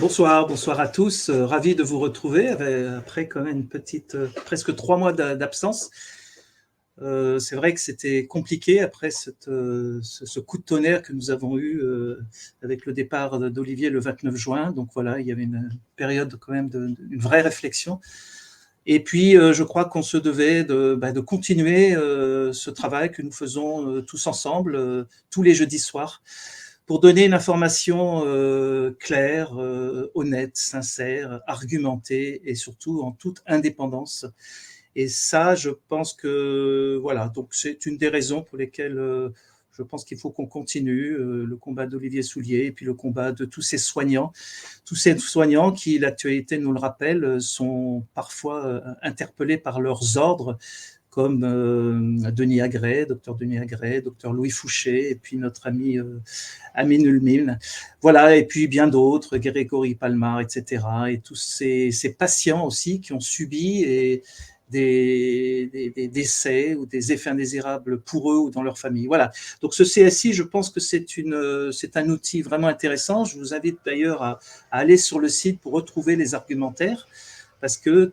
Bonsoir, bonsoir à tous. Ravi de vous retrouver après quand même une petite, presque 3 mois d'absence. C'est vrai que c'était compliqué après ce coup de tonnerre que nous avons eu avec le départ d'Olivier le 29 juin. Donc voilà, il y avait une période quand même d'une vraie réflexion. Et puis, je crois qu'on se devait de continuer ce travail que nous faisons tous ensemble, tous les jeudis soirs, pour donner une information claire, honnête, sincère, argumentée et surtout en toute indépendance. Et ça, je pense que voilà, donc c'est une des raisons pour lesquelles je pense qu'il faut qu'on continue le combat d'Olivier Soulier et puis le combat de tous ces soignants qui, l'actualité nous le rappelle, sont parfois interpellés par leurs ordres, comme Denis Agré, docteur Denis Agré, docteur Louis Fouché, et puis notre ami Amin Ulmil. Voilà, et puis bien d'autres, Grégory Palmar, etc. Et tous ces patients aussi qui ont subi des décès ou des effets indésirables pour eux ou dans leur famille. Voilà. Donc ce CSI, je pense que c'est un outil vraiment intéressant. Je vous invite d'ailleurs à aller sur le site pour retrouver les argumentaires, parce que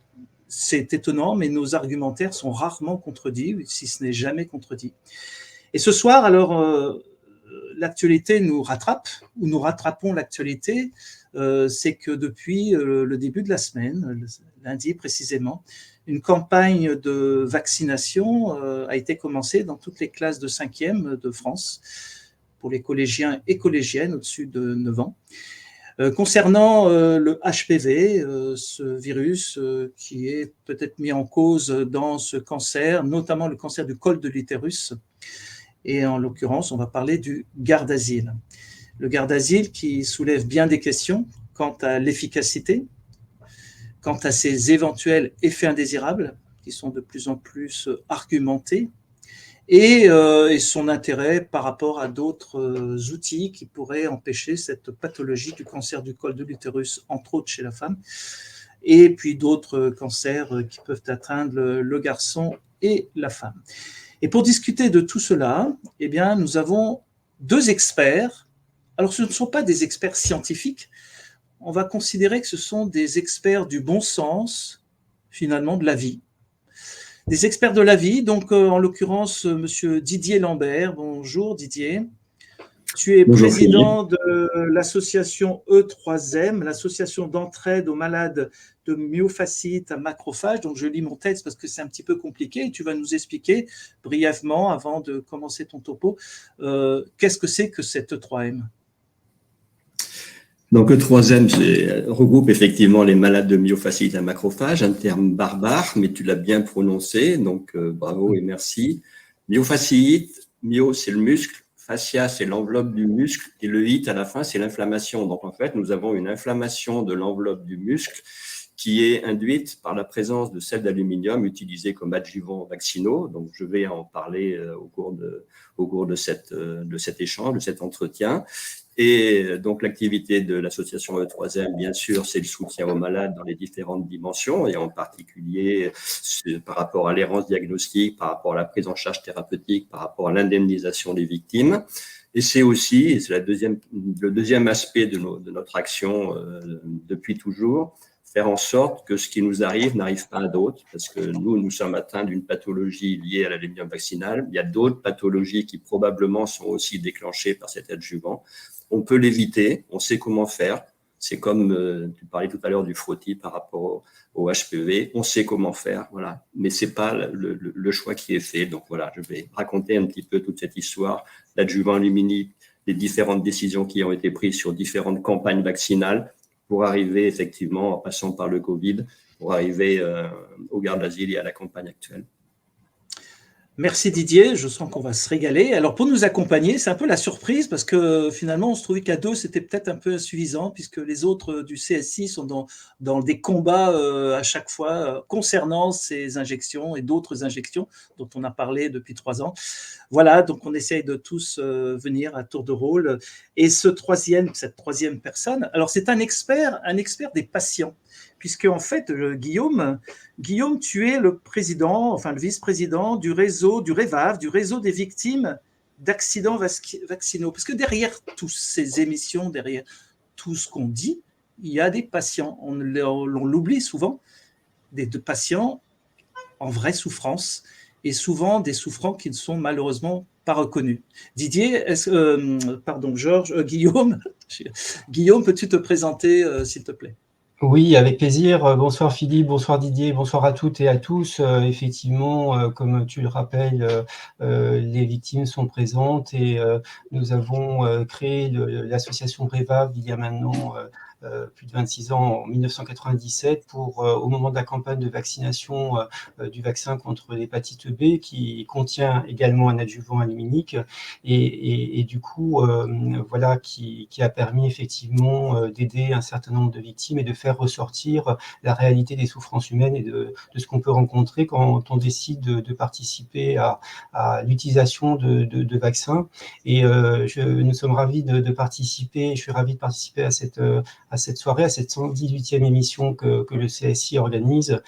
c'est étonnant, mais nos argumentaires sont rarement contredits, si ce n'est jamais contredit. Et ce soir, alors, l'actualité nous rattrape, ou nous rattrapons l'actualité. C'est que depuis le début de la semaine, lundi précisément, une campagne de vaccination a été commencée dans toutes les classes de 5e de France, pour les collégiens et collégiennes au-dessus de 9 ans. Concernant le HPV, ce virus qui est peut-être mis en cause dans ce cancer, notamment le cancer du col de l'utérus, et en l'occurrence, on va parler du Gardasil. Le Gardasil qui soulève bien des questions quant à l'efficacité, quant à ses éventuels effets indésirables, qui sont de plus en plus argumentés, et son intérêt par rapport à d'autres outils qui pourraient empêcher cette pathologie du cancer du col de l'utérus, entre autres chez la femme, et puis d'autres cancers qui peuvent atteindre le garçon et la femme. Et pour discuter de tout cela, eh bien, nous avons 2 experts. Alors, ce ne sont pas des experts scientifiques. On va considérer que ce sont des experts du bon sens, finalement, de la vie. Des experts de la vie, donc en l'occurrence, monsieur Didier Lambert. Bonjour Didier. Tu es Bonjour, président de l'association E3M, l'association d'entraide aux malades de myofasciite à macrophage. Donc je lis mon texte parce que c'est un petit peu compliqué et tu vas nous expliquer brièvement, avant de commencer ton topo, qu'est-ce que c'est que cette E3M? Donc E3M regroupe effectivement les malades de myofasciite à macrophage, un terme barbare, mais tu l'as bien prononcé, donc bravo et merci. Myofasciite, myo c'est le muscle, fascia c'est l'enveloppe du muscle et le ite à la fin c'est l'inflammation. Donc en fait nous avons une inflammation de l'enveloppe du muscle qui est induite par la présence de sels d'aluminium utilisés comme adjuvants vaccinaux. Donc je vais en parler au cours de cet échange, de cet entretien. Et donc, l'activité de l'association E3M, bien sûr, c'est le soutien aux malades dans les différentes dimensions, et en particulier par rapport à l'errance diagnostique, par rapport à la prise en charge thérapeutique, par rapport à l'indemnisation des victimes. Et c'est aussi, et c'est le deuxième aspect de notre action depuis toujours, faire en sorte que ce qui nous arrive n'arrive pas à d'autres, parce que nous sommes atteints d'une pathologie liée à l'aluminium vaccinal. Il y a d'autres pathologies qui probablement sont aussi déclenchées par cet adjuvant. On peut l'éviter, on sait comment faire. C'est comme tu parlais tout à l'heure du frottis par rapport au HPV, on sait comment faire, voilà. Mais c'est pas le choix qui est fait. Donc voilà, je vais raconter un petit peu toute cette histoire, l'adjuvant aluminique, les différentes décisions qui ont été prises sur différentes campagnes vaccinales pour arriver effectivement, en passant par le Covid, pour arriver au Gardasil et à la campagne actuelle. Merci Didier, je sens qu'on va se régaler. Alors pour nous accompagner, c'est un peu la surprise parce que finalement on se trouvait qu'à 2 c'était peut-être un peu insuffisant puisque les autres du CSI sont dans des combats à chaque fois concernant ces injections et d'autres injections dont on a parlé depuis 3 ans. Voilà, donc on essaye de tous venir à tour de rôle. Et cette troisième personne, alors c'est un expert des patients, puisque en fait Guillaume, tu es le président, enfin le vice-président du réseau, du REVAV, du réseau des victimes d'accidents vaccinaux. Parce que derrière toutes ces émissions, derrière tout ce qu'on dit, il y a des patients, on l'oublie souvent, des patients en vraie souffrance, et souvent des souffrants qui ne sont malheureusement pas reconnus. Didier, Georges, Guillaume, Guillaume, peux-tu te présenter, s'il te plaît? Oui, avec plaisir. Bonsoir Philippe, bonsoir Didier, bonsoir à toutes et à tous. Effectivement, comme tu le rappelles, les victimes sont présentes et nous avons créé l'association Revav il y a maintenant plus de 26 ans, en 1997, pour, au moment de la campagne de vaccination du vaccin contre l'hépatite B, qui contient également un adjuvant aluminique, et du coup, voilà, qui a permis effectivement d'aider un certain nombre de victimes et de faire ressortir la réalité des souffrances humaines et de ce qu'on peut rencontrer quand on décide de participer à l'utilisation de vaccins. Et nous sommes ravis de participer, je suis ravi de participer à cette soirée, à cette 118e émission que le CSI organise,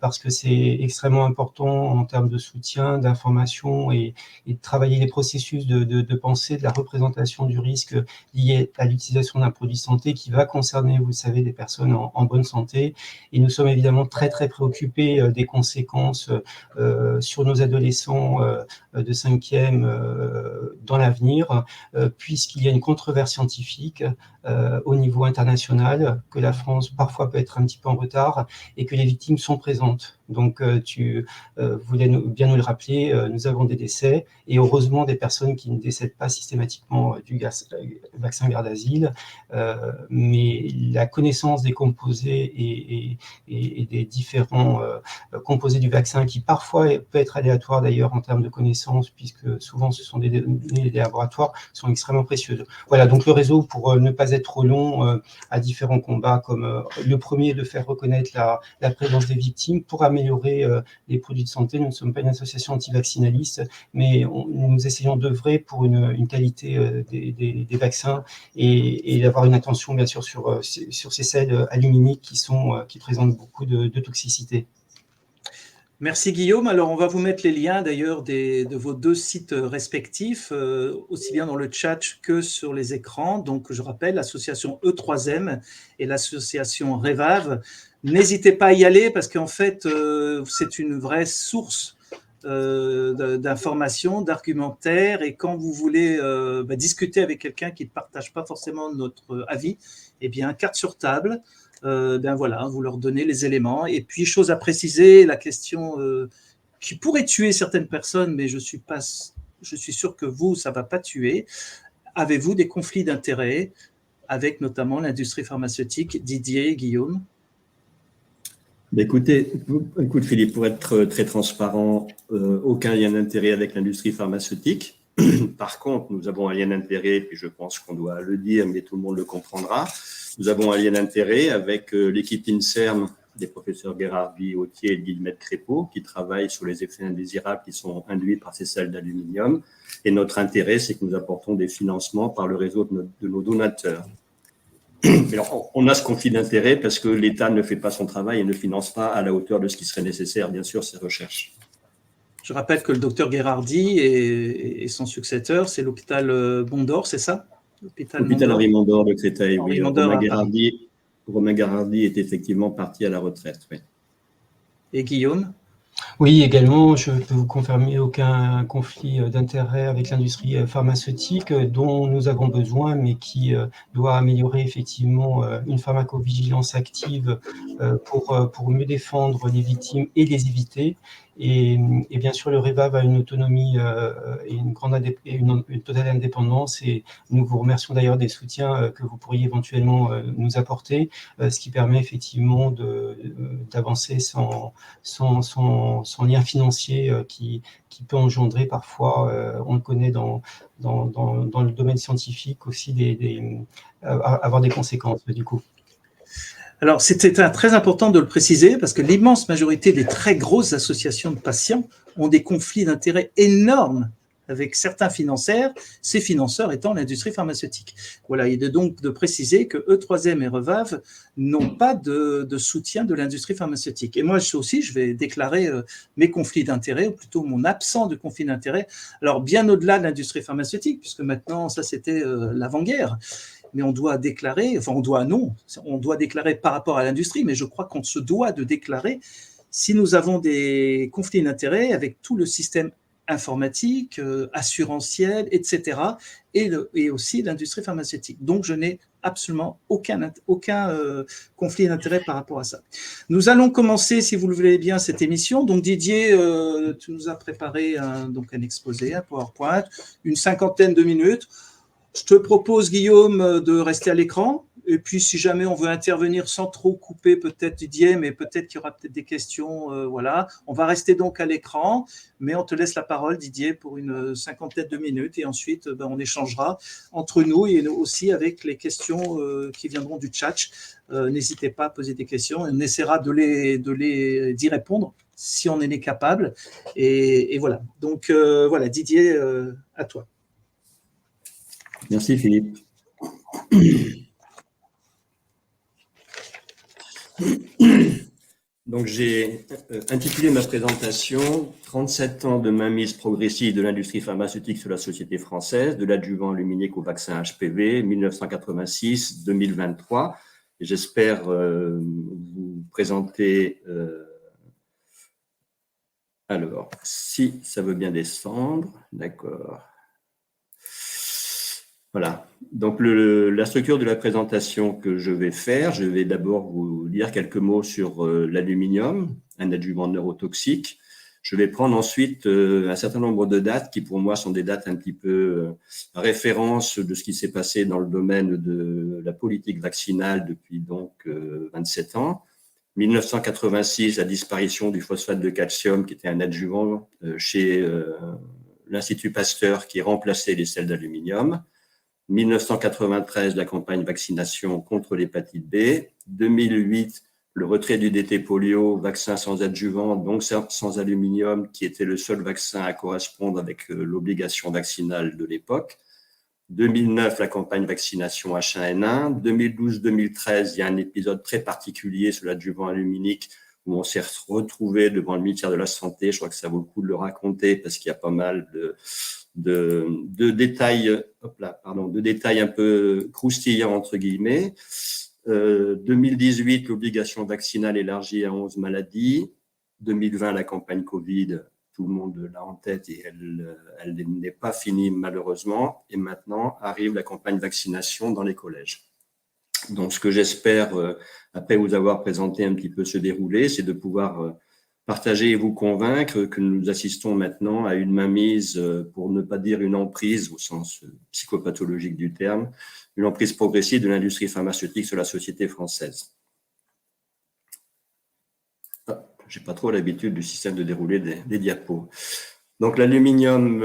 parce que c'est extrêmement important en termes de soutien, d'information et de travailler les processus de pensée, de la représentation du risque lié à l'utilisation d'un produit santé qui va concerner, vous le savez, des personnes en bonne santé. Et nous sommes évidemment très, très préoccupés des conséquences sur nos adolescents de 5e dans l'avenir, puisqu'il y a une controverse scientifique au niveau international, que la France parfois peut être un petit peu en retard et que les victimes sont présentes. Donc tu voulais bien nous le rappeler, nous avons des décès et heureusement des personnes qui ne décèdent pas systématiquement du vaccin Gardasil, mais la connaissance des composés et des différents composés du vaccin, qui parfois peut être aléatoire d'ailleurs en termes de connaissances, puisque souvent ce sont des données des laboratoires, sont extrêmement précieuses. Voilà, donc le réseau, pour ne pas être trop long, a différents combats, comme le premier, de faire reconnaître la présence des victimes pour améliorer les produits de santé. Nous ne sommes pas une association anti-vaccinaliste, mais nous essayons d'œuvrer pour une qualité des vaccins et d'avoir une attention bien sûr sur ces sels aluminiques qui présentent beaucoup de toxicité. Merci Guillaume. Alors on va vous mettre les liens d'ailleurs de vos deux sites respectifs, aussi bien dans le chat que sur les écrans. Donc je rappelle, l'association E3M et l'association Revav. N'hésitez pas à y aller parce qu'en fait c'est une vraie source d'informations, d'argumentaires, et quand vous voulez discuter avec quelqu'un qui ne partage pas forcément notre avis, eh bien carte sur table. Voilà, vous leur donnez les éléments. Et puis, chose à préciser, la question qui pourrait tuer certaines personnes, mais je suis sûr que vous, ça ne va pas tuer. Avez-vous des conflits d'intérêts avec notamment l'industrie pharmaceutique? Didier, Guillaume? Écoute Philippe, pour être très transparent, aucun lien d'intérêt avec l'industrie pharmaceutique. Par contre, nous avons un lien d'intérêt, puis je pense qu'on doit le dire, mais tout le monde le comprendra. Nous avons un lien d'intérêt avec l'équipe INSERM des professeurs Gherardi, Autier et Guillemette Crépeau, qui travaillent sur les effets indésirables qui sont induits par ces sels d'aluminium. Et notre intérêt, c'est que nous apportons des financements par le réseau de nos donateurs. Alors, on a ce conflit d'intérêt parce que l'État ne fait pas son travail et ne finance pas à la hauteur de ce qui serait nécessaire, bien sûr, ces recherches. Je rappelle que le docteur Gherardi et son successeur, c'est l'hôpital Mondor, c'est ça? L'hôpital Henri Mondor de Créteil, oui. Romain Gherardi est effectivement parti à la retraite. Oui. Et Guillaume? Oui, également, je peux vous confirmer aucun conflit d'intérêt avec l'industrie pharmaceutique dont nous avons besoin, mais qui doit améliorer effectivement une pharmacovigilance active pour mieux défendre les victimes et les éviter. Et bien sûr, le Revav a une autonomie et une totale indépendance. Et nous vous remercions d'ailleurs des soutiens que vous pourriez éventuellement nous apporter, ce qui permet effectivement d'avancer sans lien financier qui peut engendrer parfois, on le connaît dans le domaine scientifique aussi, avoir des conséquences du coup. Alors, c'était très important de le préciser parce que l'immense majorité des très grosses associations de patients ont des conflits d'intérêts énormes avec certains financeurs, ces financeurs étant l'industrie pharmaceutique. Voilà, il est donc de préciser que E3M et Revav n'ont pas de soutien de l'industrie pharmaceutique. Et moi aussi, je vais déclarer mes conflits d'intérêts, ou plutôt mon absence de conflit d'intérêts, alors bien au-delà de l'industrie pharmaceutique, puisque maintenant, ça c'était l'avant-guerre. mais on doit déclarer, enfin on doit déclarer par rapport à l'industrie, mais je crois qu'on se doit de déclarer si nous avons des conflits d'intérêts avec tout le système informatique, assurantiel, etc., et aussi l'industrie pharmaceutique. Donc, je n'ai absolument aucun conflit d'intérêt par rapport à ça. Nous allons commencer, si vous le voulez bien, cette émission. Donc, Didier, tu nous as préparé un exposé, un PowerPoint, une 50aine de minutes. Je te propose, Guillaume, de rester à l'écran. Et puis, si jamais on veut intervenir sans trop couper, peut-être Didier, mais peut-être qu'il y aura peut-être des questions. Voilà. On va rester donc à l'écran, mais on te laisse la parole, Didier, pour une 50aine de minutes. Et ensuite, on échangera entre nous et aussi avec les questions qui viendront du chat. N'hésitez pas à poser des questions. On essaiera d'y répondre si on en est capable. Et voilà. Donc, voilà, Didier, à toi. Merci Philippe. Donc j'ai intitulé ma présentation « 37 ans de mainmise progressive de l'industrie pharmaceutique sur la société française, de l'adjuvant aluminique au vaccin HPV, 1986-2023 ». J'espère vous présenter… alors, si ça veut bien descendre, d'accord. Voilà, donc la structure de la présentation que je vais faire, je vais d'abord vous dire quelques mots sur l'aluminium, un adjuvant neurotoxique. Je vais prendre ensuite un certain nombre de dates qui pour moi sont des dates un petit peu référence de ce qui s'est passé dans le domaine de la politique vaccinale depuis donc 27 ans. 1986, la disparition du phosphate de calcium qui était un adjuvant chez l'Institut Pasteur qui remplaçait les sels d'aluminium. 1993, la campagne vaccination contre l'hépatite B. 2008, le retrait du DT polio, vaccin sans adjuvant, donc sans aluminium, qui était le seul vaccin à correspondre avec l'obligation vaccinale de l'époque. 2009, la campagne vaccination H1N1. 2012-2013, il y a un épisode très particulier sur l'adjuvant aluminique où on s'est retrouvé devant le ministère de la Santé. Je crois que ça vaut le coup de le raconter parce qu'il y a pas mal de détails, de détails un peu croustillants entre guillemets. 2018, l'obligation vaccinale élargie à 11 maladies. 2020, la campagne Covid, tout le monde l'a en tête et elle n'est pas finie malheureusement. Et maintenant arrive la campagne vaccination dans les collèges. Donc, ce que j'espère, après vous avoir présenté un petit peu ce déroulé, c'est de pouvoir partager et vous convaincre que nous assistons maintenant à une mainmise, pour ne pas dire une emprise au sens psychopathologique du terme, une emprise progressive de l'industrie pharmaceutique sur la société française. J'ai pas trop l'habitude du système de dérouler des diapos. Donc, l'aluminium,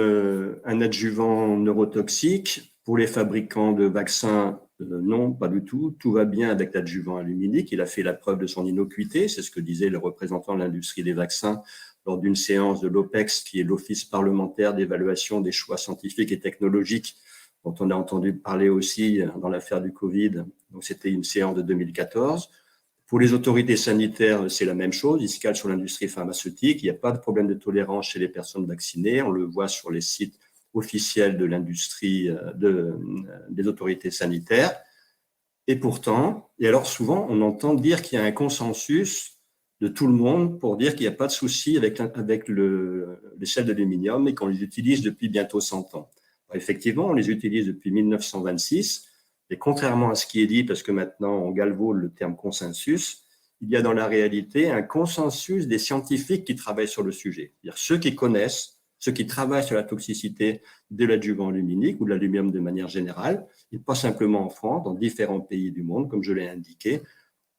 un adjuvant neurotoxique. Pour les fabricants de vaccins, non, pas du tout. Tout va bien avec l'adjuvant aluminique. Il a fait la preuve de son innocuité. C'est ce que disait le représentant de l'industrie des vaccins lors d'une séance de l'OPEX, qui est l'Office parlementaire d'évaluation des choix scientifiques et technologiques, dont on a entendu parler aussi dans l'affaire du Covid. Donc, c'était une séance de 2014. Pour les autorités sanitaires, c'est la même chose. Ils se calent sur l'industrie pharmaceutique. Il n'y a pas de problème de tolérance chez les personnes vaccinées. On le voit sur les sites officiels de l'industrie, des autorités sanitaires. Et pourtant, et alors souvent, on entend dire qu'il y a un consensus de tout le monde pour dire qu'il n'y a pas de souci avec les sels d'aluminium et qu'on les utilise depuis bientôt 100 ans. Effectivement, on les utilise depuis 1926. Et contrairement à ce qui est dit, parce que maintenant on galvaude le terme consensus, il y a dans la réalité un consensus des scientifiques qui travaillent sur le sujet. C'est-à-dire ceux qui connaissent, ceux qui travaillent sur la toxicité de l'adjuvant aluminique ou de l'aluminium de manière générale, et pas simplement en France, dans différents pays du monde, comme je l'ai indiqué,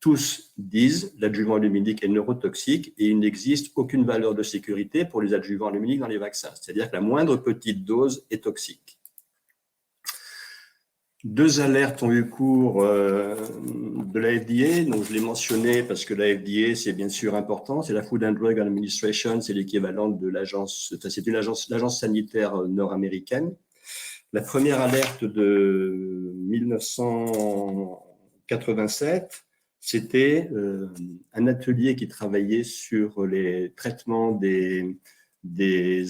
tous disent l'adjuvant aluminique est neurotoxique et il n'existe aucune valeur de sécurité pour les adjuvants aluminiques dans les vaccins. C'est-à-dire que la moindre petite dose est toxique. 2 alertes ont eu cours de la FDA, donc je l'ai mentionné parce que la FDA, c'est bien sûr important, c'est la Food and Drug Administration, c'est l'équivalent de l'agence, c'est l'agence sanitaire nord-américaine. La première alerte de 1987, c'était un atelier qui travaillait sur les traitements des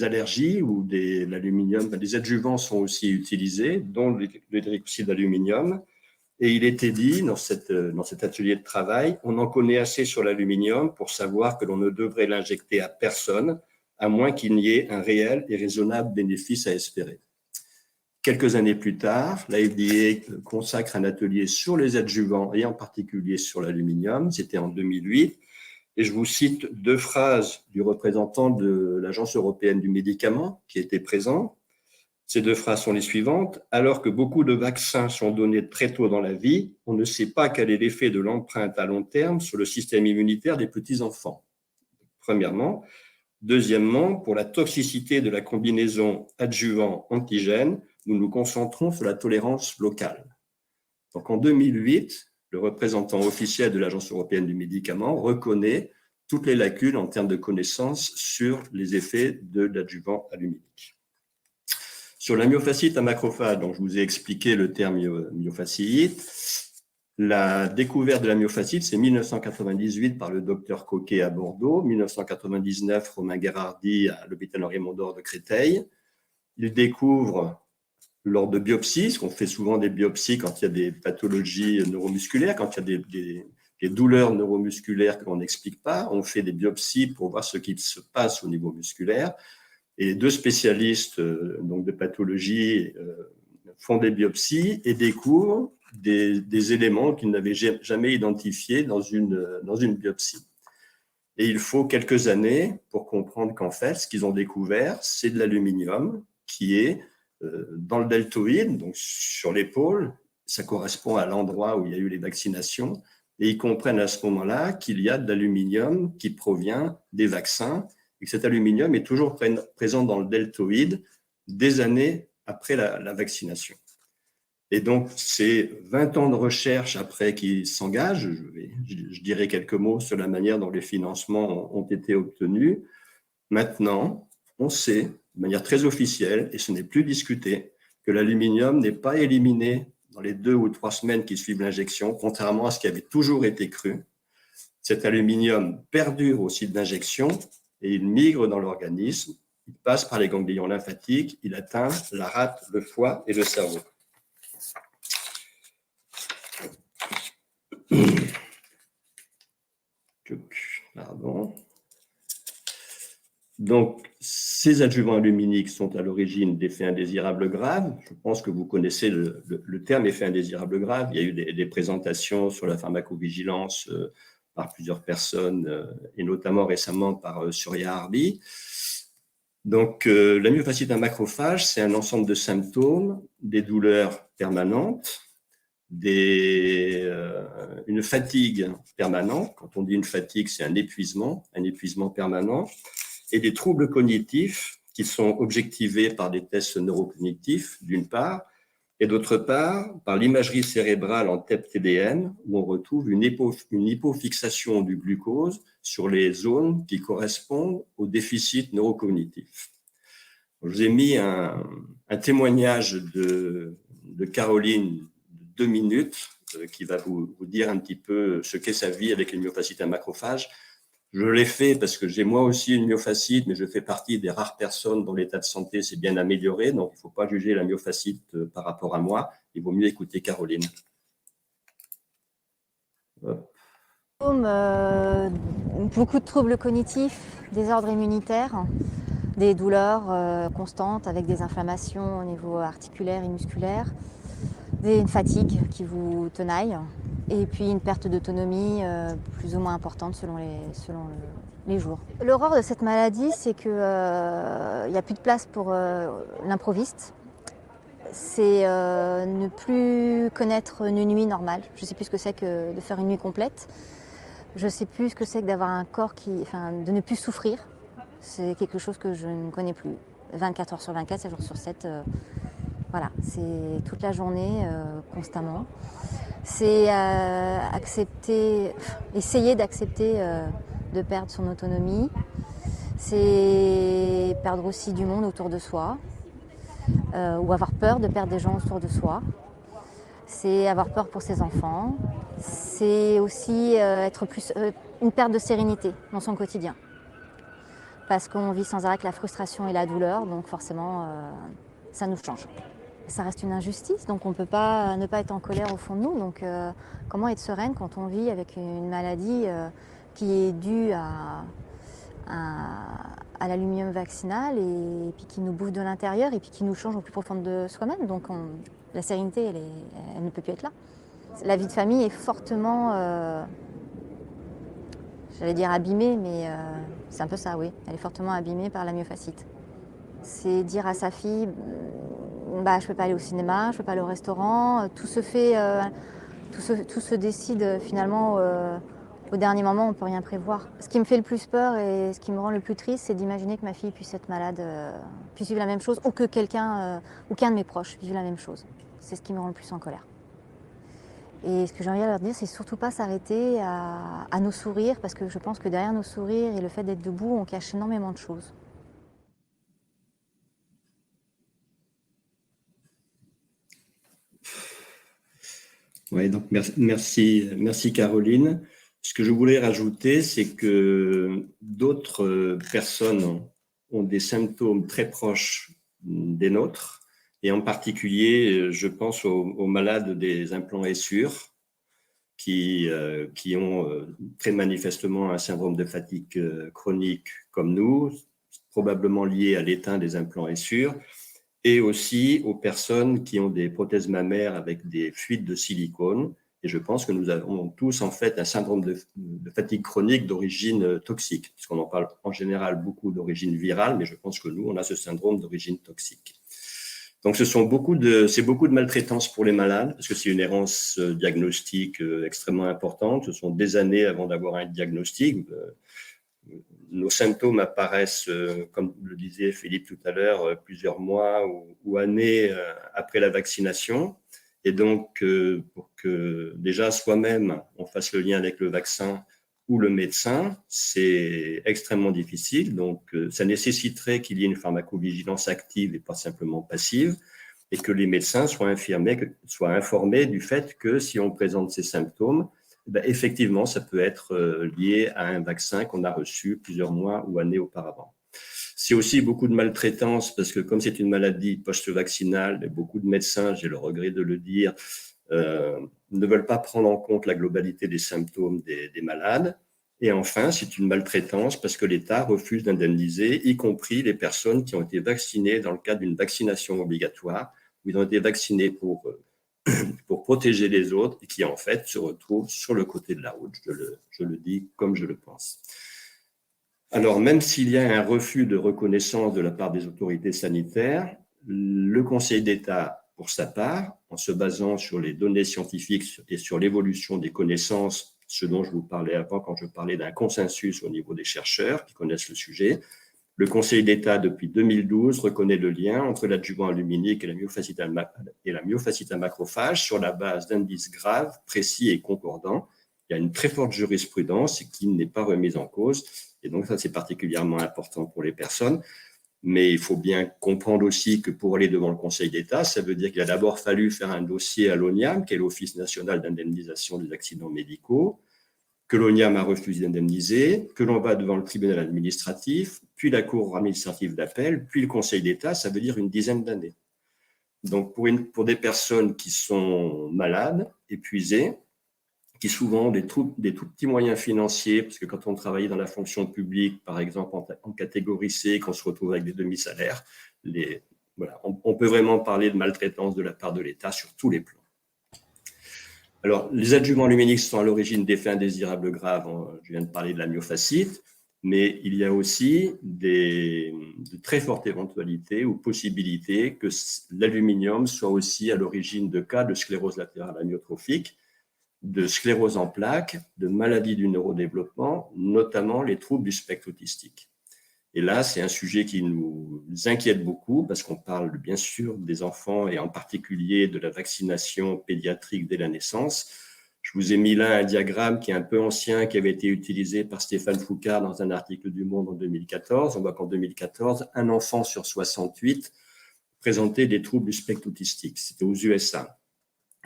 allergies où l'aluminium, des adjuvants sont aussi utilisés, dont l'hydroxyde d'aluminium. Et il était dit dans cet atelier de travail, on en connaît assez sur l'aluminium pour savoir que l'on ne devrait l'injecter à personne, à moins qu'il n'y ait un réel et raisonnable bénéfice à espérer. Quelques années plus tard, la FDA consacre un atelier sur les adjuvants et en particulier sur l'aluminium. C'était en 2008. Et je vous cite 2 phrases du représentant de l'Agence européenne du médicament qui était présent. Ces 2 phrases sont les suivantes. Alors que beaucoup de vaccins sont donnés très tôt dans la vie, on ne sait pas quel est l'effet de l'empreinte à long terme sur le système immunitaire des petits-enfants. Premièrement. Deuxièmement, pour la toxicité de la combinaison adjuvant-antigène, nous nous concentrons sur la tolérance locale. Donc en 2008, le représentant officiel de l'Agence européenne du médicament reconnaît toutes les lacunes en termes de connaissances sur les effets de l'adjuvant aluminique. Sur la myofasciite à macrophage, donc je vous ai expliqué le terme myofasciite. La découverte de la myofasciite, c'est 1998 par le docteur Coquet à Bordeaux, 1999 Romain Gherardi à l'hôpital Henri Mondor de Créteil. Il découvre lors de biopsies, parce qu'on fait souvent des biopsies quand il y a des pathologies neuromusculaires, quand il y a des douleurs neuromusculaires que l'on n'explique pas, on fait des biopsies pour voir ce qui se passe au niveau musculaire. Et 2 spécialistes donc de pathologie font des biopsies et découvrent des éléments qu'ils n'avaient jamais identifiés dans une biopsie. Et il faut quelques années pour comprendre qu'en fait, ce qu'ils ont découvert, c'est de l'aluminium qui est dans le deltoïde, donc sur l'épaule. Ça correspond à l'endroit où il y a eu les vaccinations. Et ils comprennent à ce moment-là qu'il y a de l'aluminium qui provient des vaccins et que cet aluminium est toujours présent dans le deltoïde des années après la vaccination. Et donc, c'est 20 ans de recherche après qu'ils s'engagent. Je dirai quelques mots sur la manière dont les financements ont été obtenus. Maintenant, on sait de manière très officielle, et ce n'est plus discuté, que l'aluminium n'est pas éliminé dans les 2 ou 3 semaines qui suivent l'injection, contrairement à ce qui avait toujours été cru. Cet aluminium perdure au site d'injection et il migre dans l'organisme. Il passe par les ganglions lymphatiques, il atteint la rate, le foie et le cerveau. Pardon. Donc, ces adjuvants aluminiques sont à l'origine d'effets indésirables graves. Je pense que vous connaissez le terme effet indésirable grave. Il y a eu des présentations sur la pharmacovigilance par plusieurs personnes, et notamment récemment par Surya Harbi. Donc, la myofasciite à macrophage, c'est un ensemble de symptômes, des douleurs permanentes, une fatigue permanente. Quand on dit une fatigue, c'est un épuisement permanent, et des troubles cognitifs qui sont objectivés par des tests neurocognitifs, d'une part, et d'autre part, par l'imagerie cérébrale en TEP-TDN, où on retrouve une hypofixation du glucose sur les zones qui correspondent au déficit neurocognitif. Je vous ai mis un témoignage de Caroline de 2 minutes qui va vous dire un petit peu ce qu'est sa vie avec les myofasciites à macrophage. Je l'ai fait parce que j'ai moi aussi une myofasciite, mais je fais partie des rares personnes dont l'état de santé s'est bien amélioré, donc il ne faut pas juger la myofasciite par rapport à moi, il vaut mieux écouter Caroline. Beaucoup de troubles cognitifs, désordres immunitaires, des douleurs constantes avec des inflammations au niveau articulaire et musculaire, une fatigue qui vous tenaille, et puis une perte d'autonomie plus ou moins importante selon les jours. L'horreur de cette maladie, c'est qu'il n'y a plus de place pour l'improviste. C'est ne plus connaître une nuit normale. Je ne sais plus ce que c'est que de faire une nuit complète. Je ne sais plus ce que c'est que d'avoir un corps de ne plus souffrir. C'est quelque chose que je ne connais plus. 24 heures sur 24, 7 jours sur 7. Voilà, c'est toute la journée, constamment. C'est essayer d'accepter de perdre son autonomie. C'est perdre aussi du monde autour de soi, ou avoir peur de perdre des gens autour de soi. C'est avoir peur pour ses enfants. C'est aussi une perte de sérénité dans son quotidien. Parce qu'on vit sans arrêt que la frustration et la douleur, donc forcément, ça nous change. Ça reste une injustice, donc on ne peut pas ne pas être en colère au fond de nous. Donc comment être sereine quand on vit avec une maladie qui est due à l'aluminium vaccinal et puis qui nous bouffe de l'intérieur et puis qui nous change au plus profond de soi-même. Donc la sérénité, elle ne peut plus être là. La vie de famille est fortement, j'allais dire abîmée, mais c'est un peu ça, oui. Elle est fortement abîmée par la myofasciite. C'est dire à sa fille, bah, je ne peux pas aller au cinéma, je ne peux pas aller au restaurant, tout se fait, tout se décide finalement au dernier moment, on ne peut rien prévoir. Ce qui me fait le plus peur et ce qui me rend le plus triste, c'est d'imaginer que ma fille puisse être malade, puisse vivre la même chose, ou que quelqu'un, ou qu'un de mes proches vive la même chose. C'est ce qui me rend le plus en colère. Et ce que j'ai envie de leur dire, c'est surtout pas s'arrêter à nos sourires, parce que je pense que derrière nos sourires et le fait d'être debout, on cache énormément de choses. Oui, donc merci Caroline. Ce que je voulais rajouter, c'est que d'autres personnes ont des symptômes très proches des nôtres, et en particulier, je pense aux malades des implants Essure qui ont très manifestement un syndrome de fatigue chronique comme nous, probablement lié à l'étain des implants Essure, et aussi aux personnes qui ont des prothèses mammaires avec des fuites de silicone. Et je pense que nous avons tous en fait un syndrome de fatigue chronique d'origine toxique, parce qu'on en parle en général beaucoup d'origine virale, mais je pense que nous, on a ce syndrome d'origine toxique. Donc, c'est beaucoup de maltraitance pour les malades, parce que c'est une errance diagnostique extrêmement importante. Ce sont des années avant d'avoir un diagnostic. Nos symptômes apparaissent, comme le disait Philippe tout à l'heure, plusieurs mois ou années après la vaccination. Et donc, pour que déjà soi-même, on fasse le lien avec le vaccin ou le médecin, c'est extrêmement difficile. Donc, ça nécessiterait qu'il y ait une pharmacovigilance active et pas simplement passive, et que les médecins soient informés du fait que si on présente ces symptômes, ben, effectivement, ça peut être lié à un vaccin qu'on a reçu plusieurs mois ou années auparavant. C'est aussi beaucoup de maltraitance parce que comme c'est une maladie post-vaccinale, beaucoup de médecins, j'ai le regret de le dire, ne veulent pas prendre en compte la globalité des symptômes des malades. Et enfin, c'est une maltraitance parce que l'État refuse d'indemniser, y compris les personnes qui ont été vaccinées dans le cadre d'une vaccination obligatoire, où ils ont été vaccinés pour protéger les autres et qui en fait se retrouvent sur le côté de la route. Je le dis comme je le pense. Alors, même s'il y a un refus de reconnaissance de la part des autorités sanitaires, le Conseil d'État, pour sa part, en se basant sur les données scientifiques et sur l'évolution des connaissances, ce dont je vous parlais avant quand je parlais d'un consensus au niveau des chercheurs qui connaissent le sujet, le Conseil d'État, depuis 2012, reconnaît le lien entre l'adjuvant aluminique et la myofasciite à macrophage sur la base d'indices graves, précis et concordants. Il y a une très forte jurisprudence qui n'est pas remise en cause. Et donc, ça, c'est particulièrement important pour les personnes. Mais il faut bien comprendre aussi que pour aller devant le Conseil d'État, ça veut dire qu'il a d'abord fallu faire un dossier à l'ONIAM, qui est l'Office national d'indemnisation des accidents médicaux, que l'ONIAM a refusé d'indemniser, que l'on va devant le tribunal administratif, puis la Cour administrative d'appel, puis le Conseil d'État, ça veut dire une dizaine d'années. Donc, pour des personnes qui sont malades, épuisées, qui souvent ont des tout petits moyens financiers, parce que quand on travaille dans la fonction publique, par exemple en catégorie C, qu'on se retrouve avec des demi-salaires, voilà, on peut vraiment parler de maltraitance de la part de l'État sur tous les plans. Alors, les adjuvants aluminiques sont à l'origine d'effets indésirables graves. Je viens de parler de la myofasciite, mais il y a aussi de très fortes éventualités ou possibilités que l'aluminium soit aussi à l'origine de cas de sclérose latérale amyotrophique, de sclérose en plaques, de maladies du neurodéveloppement, notamment les troubles du spectre autistique. Et là, c'est un sujet qui nous inquiète beaucoup parce qu'on parle bien sûr des enfants et en particulier de la vaccination pédiatrique dès la naissance. Je vous ai mis là un diagramme qui est un peu ancien, qui avait été utilisé par Stéphane Foucard dans un article du Monde en 2014. On voit qu'en 2014, un enfant sur 68 présentait des troubles du spectre autistique. C'était aux USA.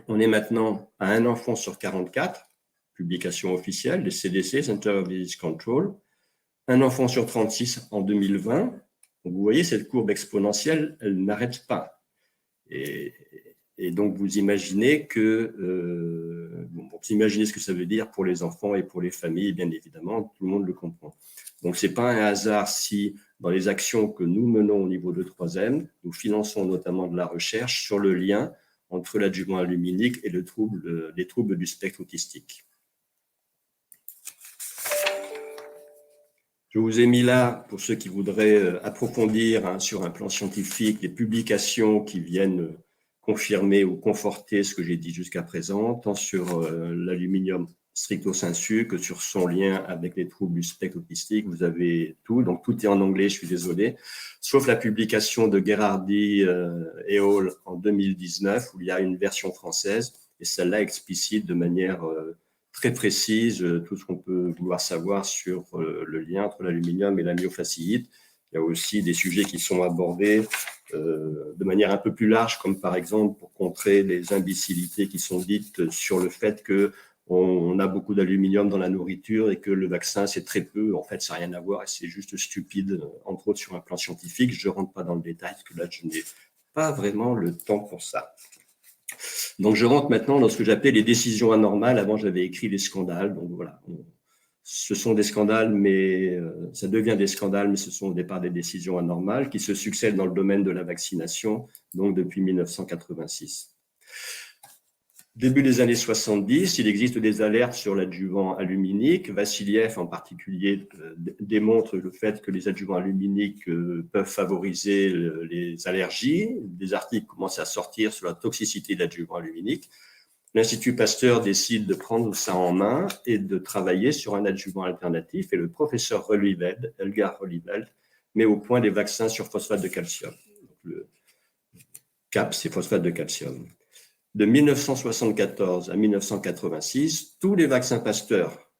On est maintenant à un enfant sur 44, publication officielle des CDC, Center of Disease Control, un enfant sur 36 en 2020. Donc vous voyez, cette courbe exponentielle, elle n'arrête pas. Et donc, vous imaginez vous imaginez ce que ça veut dire pour les enfants et pour les familles, bien évidemment, tout le monde le comprend. Donc, ce n'est pas un hasard si, dans les actions que nous menons au niveau de 3M, nous finançons notamment de la recherche sur le lien entre l'adjuvant aluminique et les troubles du spectre autistique. Je vous ai mis là, pour ceux qui voudraient approfondir sur un plan scientifique, les publications qui viennent confirmer ou conforter ce que j'ai dit jusqu'à présent, tant sur l'aluminium stricto sensu que sur son lien avec les troubles du spectre autistique. Vous avez tout, donc tout est en anglais, je suis désolé, sauf la publication de Gherardi et al. En 2019, où il y a une version française, et celle-là explicite de manière très précise tout ce qu'on peut vouloir savoir sur le lien entre l'aluminium et la myofasciite. Il y a aussi des sujets qui sont abordés de manière un peu plus large, comme par exemple pour contrer les imbécilités qui sont dites sur le fait qu'on a beaucoup d'aluminium dans la nourriture et que le vaccin, c'est très peu. En fait, ça n'a rien à voir et c'est juste stupide, entre autres sur un plan scientifique. Je ne rentre pas dans le détail parce que là, je n'ai pas vraiment le temps pour ça. Donc, je rentre maintenant dans ce que j'appelle les décisions anormales. Avant, j'avais écrit les scandales. Donc, voilà. Ce sont des scandales, mais ça devient des scandales, mais ce sont au départ des décisions anormales qui se succèdent dans le domaine de la vaccination, donc depuis 1986. Début des années 70, il existe des alertes sur l'adjuvant aluminique. Vassiliev, en particulier, démontre le fait que les adjuvants aluminiques peuvent favoriser les allergies. Des articles commencent à sortir sur la toxicité de l'adjuvant aluminique. L'Institut Pasteur décide de prendre ça en main et de travailler sur un adjuvant alternatif. Et le professeur Elgar Rolliveld, met au point des vaccins sur phosphate de calcium. Le CAP, c'est phosphate de calcium. De 1974 à 1986, tous les vaccins Pasteur,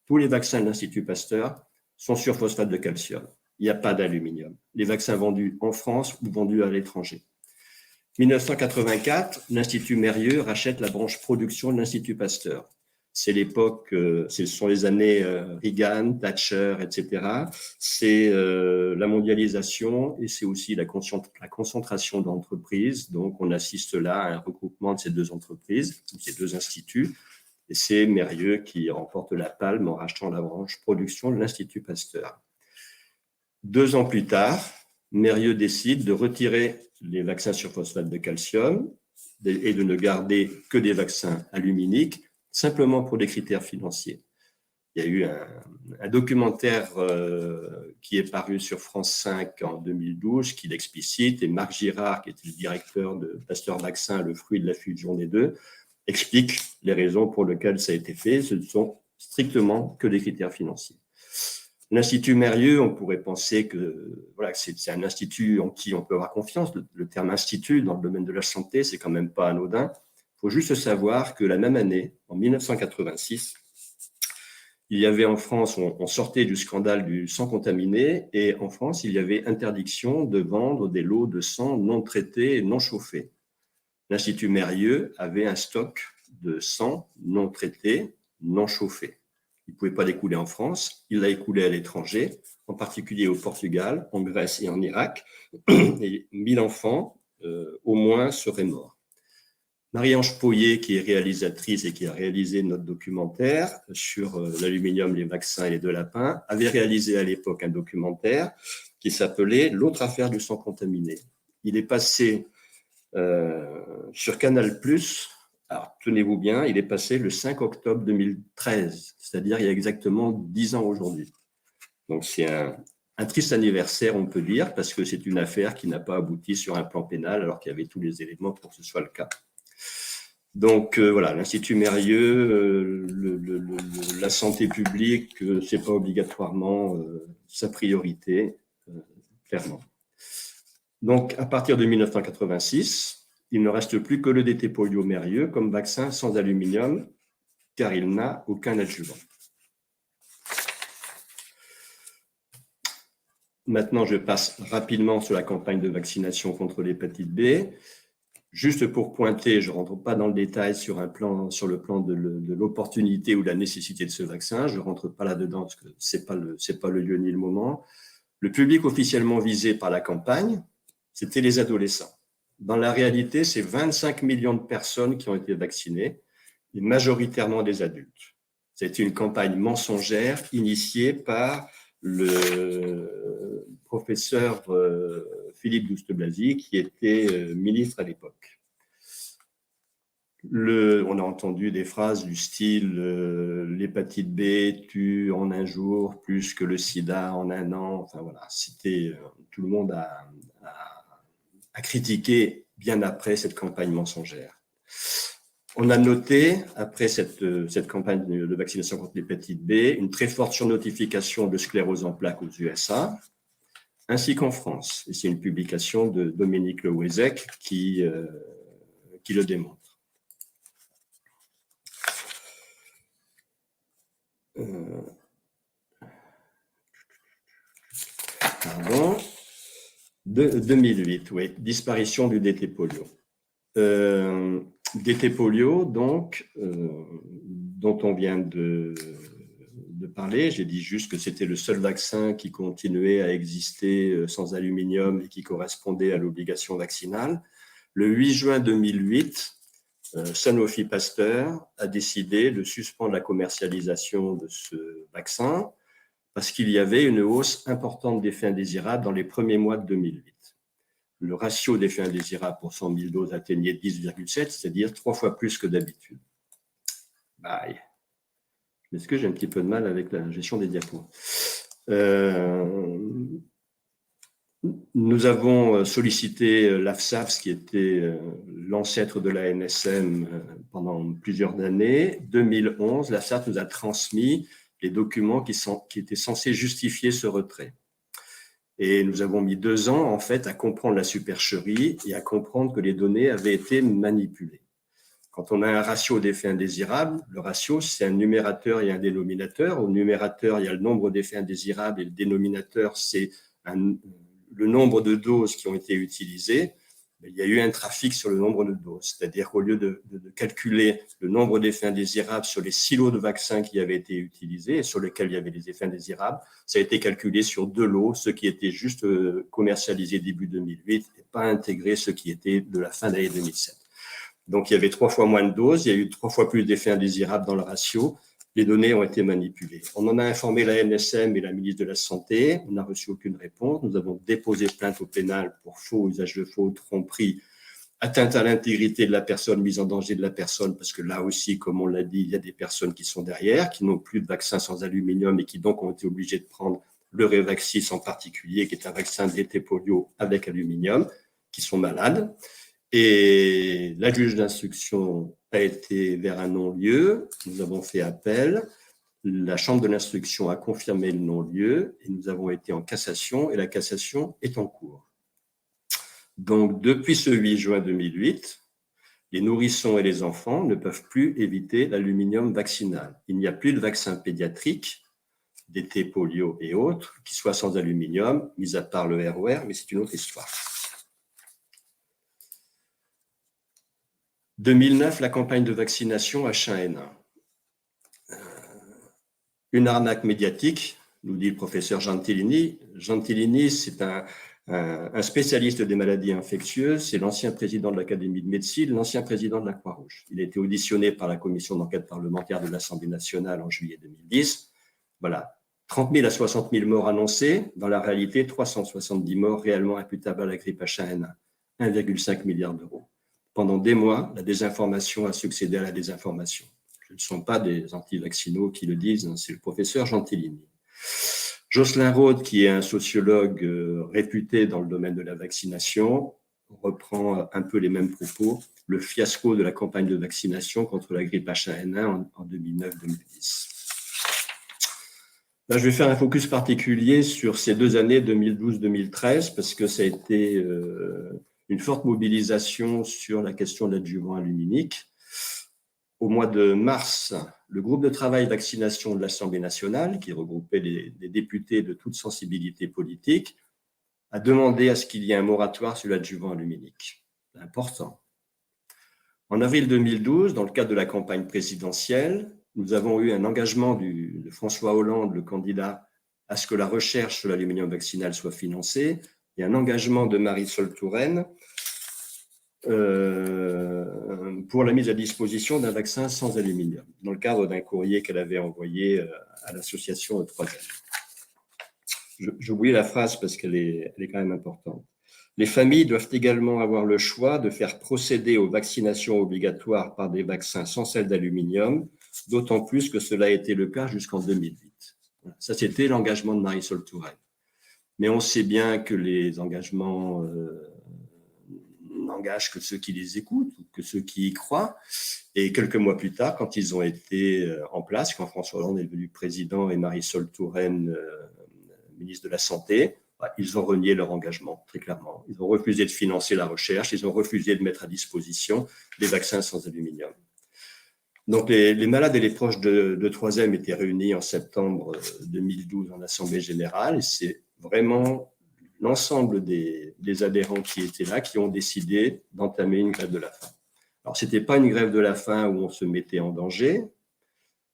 tous les vaccins de l'Institut Pasteur sont sur phosphate de calcium. Il n'y a pas d'aluminium. Les vaccins vendus en France ou vendus à l'étranger. 1984, l'Institut Mérieux rachète la branche production de l'Institut Pasteur. C'est l'époque, ce sont les années Reagan, Thatcher, etc. C'est la mondialisation et c'est aussi la concentration d'entreprises. Donc, on assiste là à un regroupement de ces deux entreprises, ces deux instituts. Et c'est Mérieux qui remporte la palme en rachetant la branche production de l'Institut Pasteur. 2 ans plus tard, Mérieux décide de retirer les vaccins sur phosphate de calcium et de ne garder que des vaccins aluminiques, simplement pour des critères financiers. Il y a eu un documentaire qui est paru sur France 5 en 2012 qui l'explicite, et Marc Girard, qui était le directeur de Pasteur Vaccin, le fruit de la fusion des deux, explique les raisons pour lesquelles ça a été fait. Ce ne sont strictement que des critères financiers. L'Institut Mérieux, on pourrait penser que voilà, c'est un institut en qui on peut avoir confiance. Le terme institut dans le domaine de la santé, c'est quand même pas anodin. Il faut juste savoir que la même année, en 1986, il y avait en France, on sortait du scandale du sang contaminé, et en France, il y avait interdiction de vendre des lots de sang non traités et non chauffés. L'Institut Mérieux avait un stock de sang non traité, non chauffé. Il ne pouvait pas l'écouler en France, il l'a écoulé à l'étranger, en particulier au Portugal, en Grèce et en Irak. Et 1000 enfants, au moins, seraient morts. Marie-Ange Poyer, qui est réalisatrice et qui a réalisé notre documentaire sur l'aluminium, les vaccins et les 2 lapins, avait réalisé à l'époque un documentaire qui s'appelait « L'autre affaire du sang contaminé ». Il est passé sur Canal+. Alors, tenez-vous bien, il est passé le 5 octobre 2013, c'est-à-dire il y a exactement 10 ans aujourd'hui. Donc, c'est un triste anniversaire, on peut dire, parce que c'est une affaire qui n'a pas abouti sur un plan pénal, alors qu'il y avait tous les éléments pour que ce soit le cas. Donc, voilà, l'Institut Mérieux, la santé publique, ce n'est pas obligatoirement sa priorité, clairement. Donc, à partir de 1986, il ne reste plus que le DT polio Mérieux comme vaccin sans aluminium, car il n'a aucun adjuvant. Maintenant, je passe rapidement sur la campagne de vaccination contre l'hépatite B. Juste pour pointer, je ne rentre pas dans le détail sur le plan de l'opportunité ou de la nécessité de ce vaccin. Je ne rentre pas là-dedans parce que ce n'est pas le lieu ni le moment. Le public officiellement visé par la campagne, c'était les adolescents. Dans la réalité, c'est 25 millions de personnes qui ont été vaccinées, et majoritairement des adultes. C'était une campagne mensongère initiée par le professeur Philippe Douste-Blazy, qui était ministre à l'époque. On a entendu des phrases du style l'hépatite B tue en un jour plus que le sida en un an. Enfin voilà, tout le monde a critiqué bien après cette campagne mensongère. On a noté, après cette campagne de vaccination contre l'hépatite B, une très forte surnotification de sclérose en plaques aux USA, ainsi qu'en France. Et c'est une publication de Dominique Lewezek qui le démontre. Pardon. 2008, oui, disparition du DT polio. DT polio, donc, dont on vient de parler. J'ai dit juste que c'était le seul vaccin qui continuait à exister sans aluminium et qui correspondait à l'obligation vaccinale. Le 8 juin 2008, Sanofi Pasteur a décidé de suspendre la commercialisation de ce vaccin parce qu'il y avait une hausse importante d'effets indésirables dans les premiers mois de 2008. Le ratio d'effets indésirables pour 100 000 doses atteignait 10,7, c'est-à-dire 3 fois plus que d'habitude. Bye. Est-ce que j'ai un petit peu de mal avec la gestion des diapos? Nous avons sollicité l'AFSAFS, qui était l'ancêtre de la NSM pendant plusieurs années. 2011, l'AFSAFS nous a transmis les documents qui étaient censés justifier ce retrait. Et nous avons mis 2 ans, en fait, à comprendre la supercherie et à comprendre que les données avaient été manipulées. Quand on a un ratio d'effets indésirables, le ratio, c'est un numérateur et un dénominateur. Au numérateur, il y a le nombre d'effets indésirables et le dénominateur, c'est le nombre de doses qui ont été utilisées. Il y a eu un trafic sur le nombre de doses. C'est-à-dire qu'au lieu de calculer le nombre d'effets indésirables sur les silos de vaccins qui avaient été utilisés et sur lesquels il y avait des effets indésirables, ça a été calculé sur 2 lots, ceux qui étaient juste commercialisés début 2008 et pas intégrés ceux qui étaient de la fin de l'année 2007. Donc, il y avait 3 fois moins de doses, il y a eu 3 fois plus d'effets indésirables dans le ratio. Les données ont été manipulées. On en a informé la NSM et la ministre de la Santé. On n'a reçu aucune réponse. Nous avons déposé plainte au pénal pour faux, usage de faux, tromperie, atteinte à l'intégrité de la personne, mise en danger de la personne, parce que là aussi, comme on l'a dit, il y a des personnes qui sont derrière, qui n'ont plus de vaccin sans aluminium et qui donc ont été obligées de prendre le Revaxis en particulier, qui est un vaccin DT polio avec aluminium, qui sont malades. Et la juge d'instruction a été vers un non-lieu. Nous avons fait appel. La chambre de l'instruction a confirmé le non-lieu et nous avons été en cassation et la cassation est en cours. Donc, depuis ce 8 juin 2008, les nourrissons et les enfants ne peuvent plus éviter l'aluminium vaccinal. Il n'y a plus de vaccin pédiatrique, DT polio et autres, qui soient sans aluminium, mis à part le ROR, mais c'est une autre histoire. 2009, la campagne de vaccination H1N1. Une arnaque médiatique, nous dit le professeur Gentilini. Gentilini, c'est un spécialiste des maladies infectieuses, c'est l'ancien président de l'Académie de médecine, l'ancien président de la Croix-Rouge. Il a été auditionné par la commission d'enquête parlementaire de l'Assemblée nationale en juillet 2010. Voilà, 30 000 à 60 000 morts annoncées, dans la réalité, 370 morts réellement imputables à la grippe H1N1, 1,5 milliard d'euros. Pendant des mois, la désinformation a succédé à la désinformation. Ce ne sont pas des anti-vaccinaux qui le disent, c'est le professeur Gentilini. Jocelyn Rode, qui est un sociologue réputé dans le domaine de la vaccination, reprend un peu les mêmes propos, le fiasco de la campagne de vaccination contre la grippe H1N1 en 2009-2010. Là, je vais faire un focus particulier sur ces 2 années, 2012-2013, parce que ça a été une forte mobilisation sur la question de l'adjuvant aluminique. Au mois de mars, le groupe de travail vaccination de l'Assemblée nationale, qui regroupait des députés de toute sensibilité politique, a demandé à ce qu'il y ait un moratoire sur l'adjuvant aluminique. C'est important. En avril 2012, dans le cadre de la campagne présidentielle, nous avons eu un engagement de François Hollande, le candidat, à ce que la recherche sur l'aluminium vaccinal soit financée, et un engagement de Marisol Touraine pour la mise à disposition d'un vaccin sans aluminium, dans le cadre d'un courrier qu'elle avait envoyé à l'association 3M. J'ai oublié la phrase parce qu'elle est quand même importante. Les familles doivent également avoir le choix de faire procéder aux vaccinations obligatoires par des vaccins sans sel d'aluminium, d'autant plus que cela a été le cas jusqu'en 2008. Ça, c'était l'engagement de Marisol Touraine. Mais on sait bien que les engagements n'engagent que ceux qui les écoutent, ou que ceux qui y croient. Et quelques mois plus tard, quand ils ont été en place, quand François Hollande est devenu président et Marisol Touraine ministre de la Santé, ils ont renié leur engagement, très clairement. Ils ont refusé de financer la recherche, ils ont refusé de mettre à disposition des vaccins sans aluminium. Donc, les malades et les proches de 3M étaient réunis en septembre 2012 en Assemblée générale, et c'est vraiment l'ensemble des adhérents qui étaient là qui ont décidé d'entamer une grève de la faim. Alors, ce n'était pas une grève de la faim où on se mettait en danger,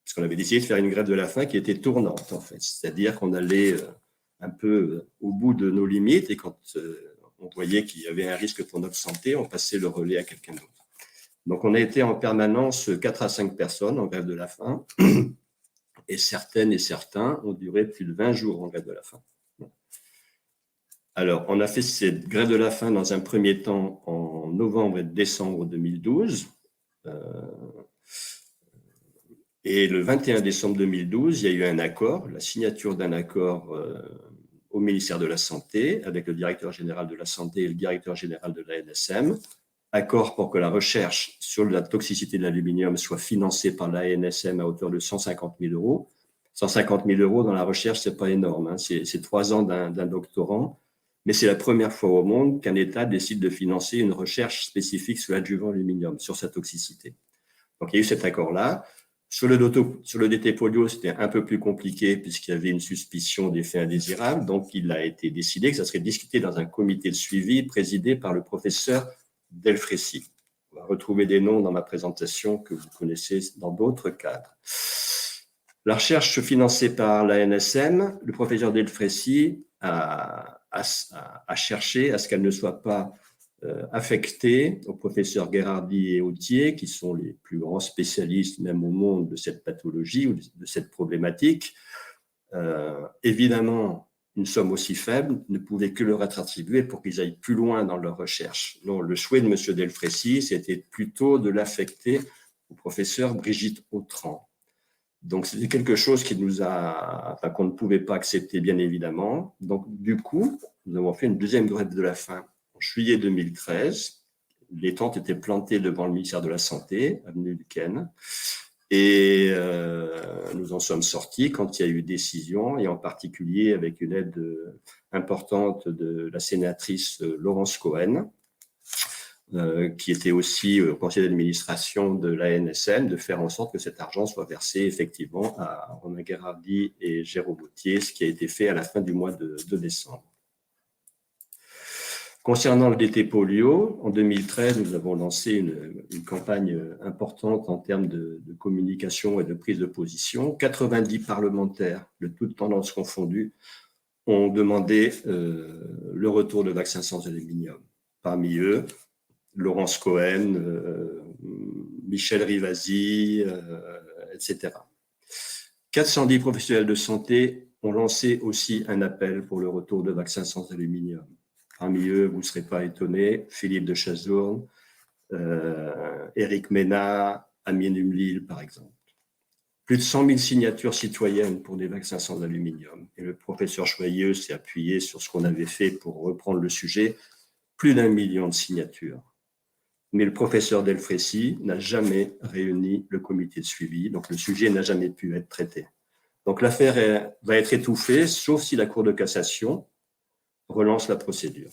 parce qu'on avait décidé de faire une grève de la faim qui était tournante, en fait. C'est-à-dire qu'on allait un peu au bout de nos limites, et quand on voyait qu'il y avait un risque pour notre santé, on passait le relais à quelqu'un d'autre. Donc, on a été en permanence 4 à 5 personnes en grève de la faim, et certaines et certains ont duré plus de 20 jours en grève de la faim. Alors, on a fait cette grève de la faim dans un premier temps en novembre et décembre 2012. Et le 21 décembre 2012, il y a eu un accord, la signature d'un accord au ministère de la Santé avec le directeur général de la Santé et le directeur général de l'ANSM. Accord pour que la recherche sur la toxicité de l'aluminium soit financée par l'ANSM à hauteur de 150 000 euros. 150 000 euros dans la recherche, c'est pas énorme, hein. C'est 3 ans d'un doctorant. Mais c'est la première fois au monde qu'un État décide de financer une recherche spécifique sur l'adjuvant aluminium, sur sa toxicité. Donc, il y a eu cet accord-là. Sur le DT polio, c'était un peu plus compliqué puisqu'il y avait une suspicion d'effets indésirables. Donc, il a été décidé que ça serait discuté dans un comité de suivi présidé par le professeur Delfrécy. On va retrouver des noms dans ma présentation que vous connaissez dans d'autres cadres. La recherche financée par l'ANSM, le professeur Delfrécy a cherché à ce qu'elle ne soit pas affectée aux professeurs Gherardi et Autier, qui sont les plus grands spécialistes même au monde de cette pathologie ou de cette problématique. Évidemment, une somme aussi faible ne pouvait que leur être attribuée pour qu'ils aillent plus loin dans leur recherche. Non, le souhait de M. Delfrécy, c'était plutôt de l'affecter au professeur Brigitte Autran. Donc, c'était quelque chose qu'on ne pouvait pas accepter, bien évidemment. Donc, du coup, nous avons fait une deuxième grève de la faim en juillet 2013. Les tentes étaient plantées devant le ministère de la Santé, avenue Duquesne. Et nous en sommes sortis quand il y a eu décision, et en particulier avec une aide importante de la sénatrice Laurence Cohen, qui était aussi au conseil d'administration de l'ANSM, de faire en sorte que cet argent soit versé effectivement à Romain Gherardi et Jérôme Autier, ce qui a été fait à la fin du mois de décembre. Concernant le DT polio, en 2013, nous avons lancé une campagne importante en termes de communication et de prise de position. 90 parlementaires, de toutes tendances confondues, ont demandé le retour de vaccins sans aluminium. Parmi eux, Laurence Cohen, Michel Rivasi, etc. 410 professionnels de santé ont lancé aussi un appel pour le retour de vaccins sans aluminium. Parmi eux, vous ne serez pas étonnés, Philippe de Chazourne, Éric Ménard, Amine Umlil, par exemple. Plus de 100 000 signatures citoyennes pour des vaccins sans aluminium. Et le professeur Choyeux s'est appuyé sur ce qu'on avait fait pour reprendre le sujet. Plus d'1 million de signatures. Mais le professeur Delfrécy n'a jamais réuni le comité de suivi, donc le sujet n'a jamais pu être traité. Donc l'affaire va être étouffée, sauf si la Cour de cassation relance la procédure.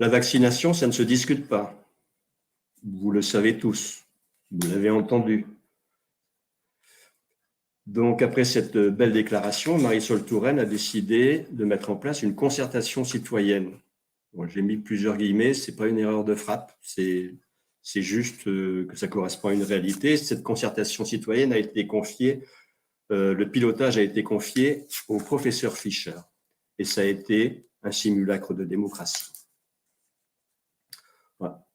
La vaccination, ça ne se discute pas. Vous le savez tous, vous l'avez entendu. Donc, après cette belle déclaration, Marisol Touraine a décidé de mettre en place une concertation citoyenne. Bon, j'ai mis plusieurs guillemets, ce n'est pas une erreur de frappe, c'est juste que ça correspond à une réalité. Cette concertation citoyenne a été confiée le pilotage a été confié au professeur Fischer. Et ça a été un simulacre de démocratie. Voilà.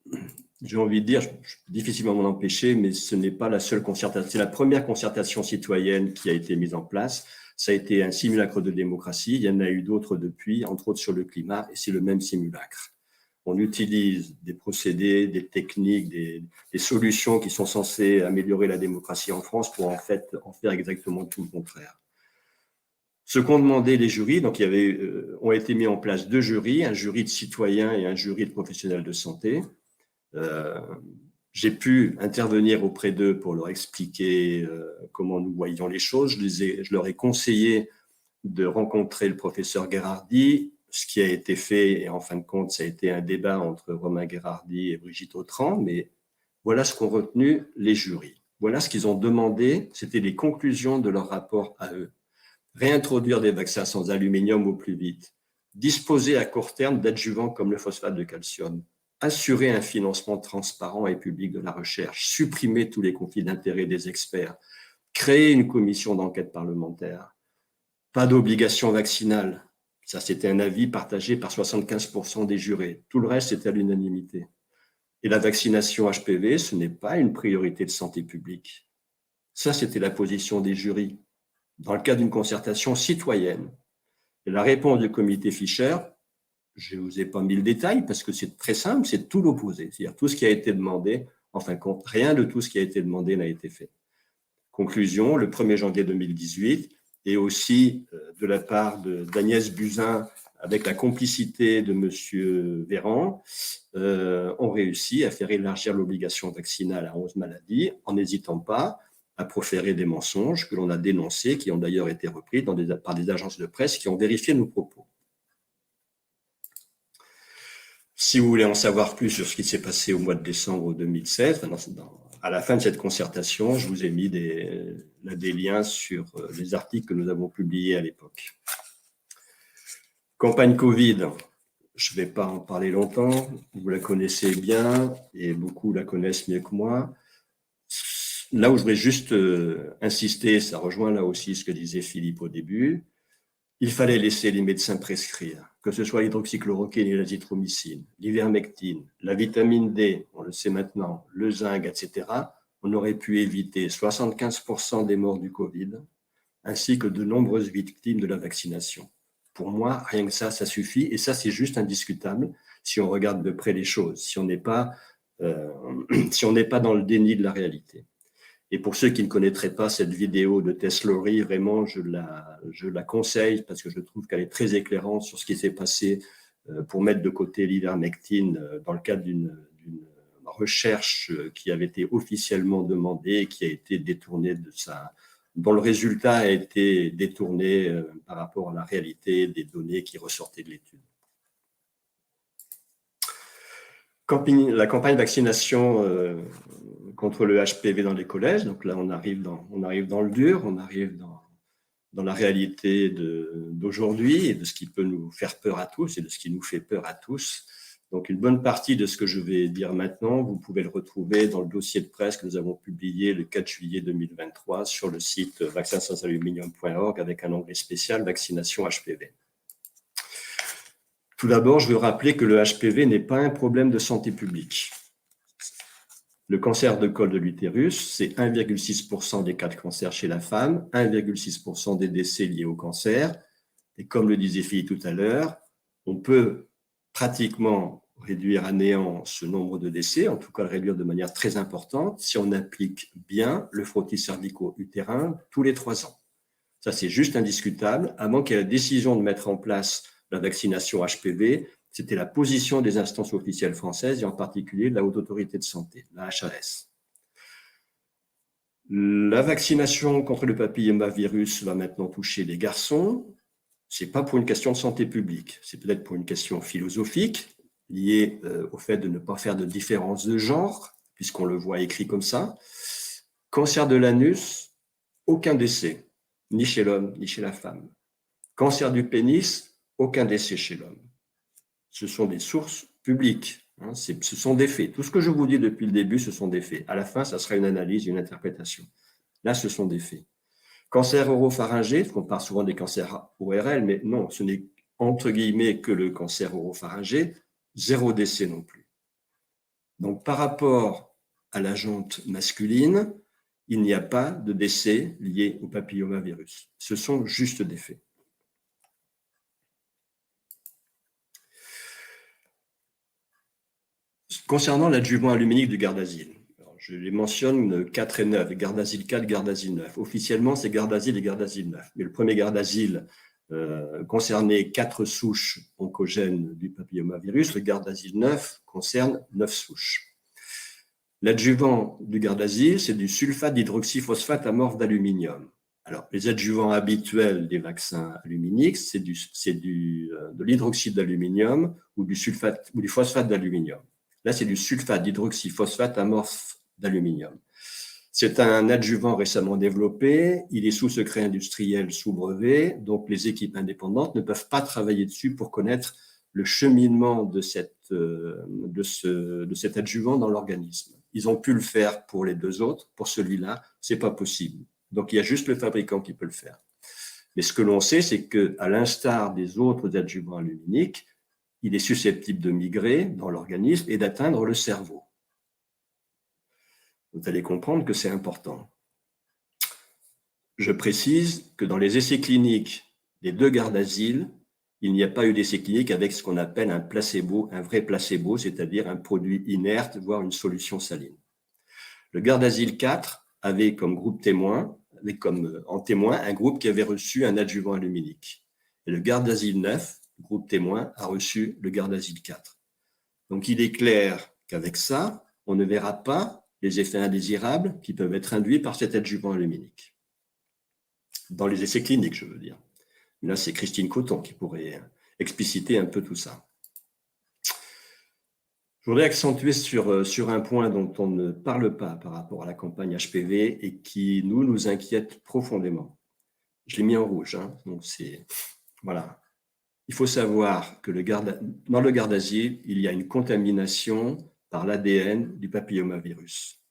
J'ai envie de dire, je peux difficilement m'en empêcher, mais ce n'est pas la seule concertation. C'est la première concertation citoyenne qui a été mise en place. Ça a été un simulacre de démocratie. Il y en a eu d'autres depuis, entre autres sur le climat, et c'est le même simulacre. On utilise des procédés, des techniques, des solutions qui sont censées améliorer la démocratie en France pour en fait en faire exactement tout le contraire. Ce qu'ont demandé les jurys, donc il y avait, ont été mis en place 2 jurys, un jury de citoyens et un jury de professionnels de santé. J'ai pu intervenir auprès d'eux pour leur expliquer comment nous voyions les choses. Je leur ai conseillé de rencontrer le professeur Gherardi, ce qui a été fait, et en fin de compte, ça a été un débat entre Romain Gherardi et Brigitte Autran, mais voilà ce qu'ont retenu les jurys. Voilà ce qu'ils ont demandé, c'était les conclusions de leur rapport à eux. Réintroduire des vaccins sans aluminium au plus vite, disposer à court terme d'adjuvants comme le phosphate de calcium, assurer un financement transparent et public de la recherche, supprimer tous les conflits d'intérêts des experts, créer une commission d'enquête parlementaire, pas d'obligation vaccinale. Ça, c'était un avis partagé par 75% des jurés. Tout le reste, c'était à l'unanimité. Et la vaccination HPV, ce n'est pas une priorité de santé publique. Ça, c'était la position des jurys, dans le cadre d'une concertation citoyenne. Et la réponse du comité Fischer, je ne vous ai pas mis le détail parce que c'est très simple, c'est tout l'opposé. C'est-à-dire tout ce qui a été demandé, en fin de compte, rien de tout ce qui a été demandé n'a été fait. Conclusion, le 1er janvier 2018, et aussi de la part d'Agnès Buzyn, avec la complicité de M. Véran, ont réussi à faire élargir l'obligation vaccinale à 11 maladies en n'hésitant pas à proférer des mensonges que l'on a dénoncés, qui ont d'ailleurs été repris par des agences de presse qui ont vérifié nos propos. Si vous voulez en savoir plus sur ce qui s'est passé au mois de décembre 2016, à la fin de cette concertation, je vous ai mis des liens sur les articles que nous avons publiés à l'époque. Campagne Covid, je ne vais pas en parler longtemps, vous la connaissez bien et beaucoup la connaissent mieux que moi. Là où je voudrais juste insister, ça rejoint là aussi ce que disait Philippe au début, il fallait laisser les médecins prescrire, que ce soit l'hydroxychloroquine et l'azithromycine, l'ivermectine, la vitamine D, on le sait maintenant, le zinc, etc. On aurait pu éviter 75% des morts du Covid, ainsi que de nombreuses victimes de la vaccination. Pour moi, rien que ça suffit, et ça, c'est juste indiscutable si on regarde de près les choses, si on n'est pas dans le déni de la réalité. Et pour ceux qui ne connaîtraient pas cette vidéo de Tess Lawrie, vraiment, je la conseille parce que je trouve qu'elle est très éclairante sur ce qui s'est passé pour mettre de côté l'ivermectine dans le cadre d'une recherche qui avait été officiellement demandée et qui a été détournée dont le résultat a été détourné par rapport à la réalité des données qui ressortaient de l'étude. La campagne vaccination contre le HPV dans les collèges. Donc là, on arrive dans le dur, on arrive dans la réalité d'aujourd'hui et de ce qui peut nous faire peur à tous et de ce qui nous fait peur à tous. Donc une bonne partie de ce que je vais dire maintenant, vous pouvez le retrouver dans le dossier de presse que nous avons publié le 4 juillet 2023 sur le site vaccinsansaluminium.org avec un onglet spécial vaccination HPV. Tout d'abord, je veux rappeler que le HPV n'est pas un problème de santé publique. Le cancer de col de l'utérus, c'est 1,6% des cas de cancer chez la femme, 1,6% des décès liés au cancer. Et comme le disait Philippe tout à l'heure, on peut pratiquement réduire à néant ce nombre de décès, en tout cas le réduire de manière très importante, si on applique bien le frottis cervico-utérin tous les 3 ans. Ça, c'est juste indiscutable. Avant qu'il y ait la décision de mettre en place la vaccination HPV, c'était la position des instances officielles françaises et en particulier de la Haute Autorité de Santé, la HAS. La vaccination contre le papillomavirus va maintenant toucher les garçons. Ce n'est pas pour une question de santé publique, c'est peut-être pour une question philosophique liée au fait de ne pas faire de différence de genre, puisqu'on le voit écrit comme ça. Cancer de l'anus, aucun décès, ni chez l'homme, ni chez la femme. Cancer du pénis, aucun décès chez l'homme. Ce sont des sources publiques, ce sont des faits. Tout ce que je vous dis depuis le début, ce sont des faits. À la fin, ça sera une analyse, une interprétation. Là, ce sont des faits. Cancer oropharyngé, parce qu'on parle souvent des cancers ORL, mais non, ce n'est entre guillemets que le cancer oropharyngé, 0 décès non plus. Donc, par rapport à la jonte masculine, il n'y a pas de décès lié au papillomavirus. Ce sont juste des faits. Concernant l'adjuvant aluminique du Gardasil, je les mentionne 4 et 9, Gardasil 4, Gardasil 9. Officiellement, c'est Gardasil et Gardasil 9. Mais le premier Gardasil concernait 4 souches oncogènes du papillomavirus. Le Gardasil 9 concerne 9 souches. L'adjuvant du Gardasil, c'est du sulfate d'hydroxyphosphate amorphe d'aluminium. Alors, les adjuvants habituels des vaccins aluminiques, c'est de l'hydroxyde d'aluminium ou du phosphate d'aluminium. Là, c'est du sulfate d'hydroxyphosphate amorphe d'aluminium. C'est un adjuvant récemment développé. Il est sous secret industriel, sous brevet. Donc, les équipes indépendantes ne peuvent pas travailler dessus pour connaître le cheminement de cet adjuvant dans l'organisme. Ils ont pu le faire pour les 2 autres. Pour celui-là, c'est pas possible. Donc, il y a juste le fabricant qui peut le faire. Mais ce que l'on sait, c'est qu'à l'instar des autres adjuvants aluminiques, il est susceptible de migrer dans l'organisme et d'atteindre le cerveau. Vous allez comprendre que c'est important. Je précise que dans les essais cliniques des 2 Gardasil, il n'y a pas eu d'essai clinique avec ce qu'on appelle un placebo, un vrai placebo, c'est-à-dire un produit inerte, voire une solution saline. Le Gardasil 4 avait comme groupe témoin, en témoin un groupe qui avait reçu un adjuvant aluminique. Et le Gardasil 9, groupe témoin, a reçu le Gardasil 4. Donc, il est clair qu'avec ça, on ne verra pas les effets indésirables qui peuvent être induits par cet adjuvant aluminique. Dans les essais cliniques, je veux dire. Là, c'est Christine Coton qui pourrait expliciter un peu tout ça. Je voudrais accentuer sur un point dont on ne parle pas par rapport à la campagne HPV et qui nous inquiète profondément. Je l'ai mis en rouge, hein, donc c'est... Voilà. Il faut savoir que dans le Gardasil, il y a une contamination par l'ADN du papillomavirus.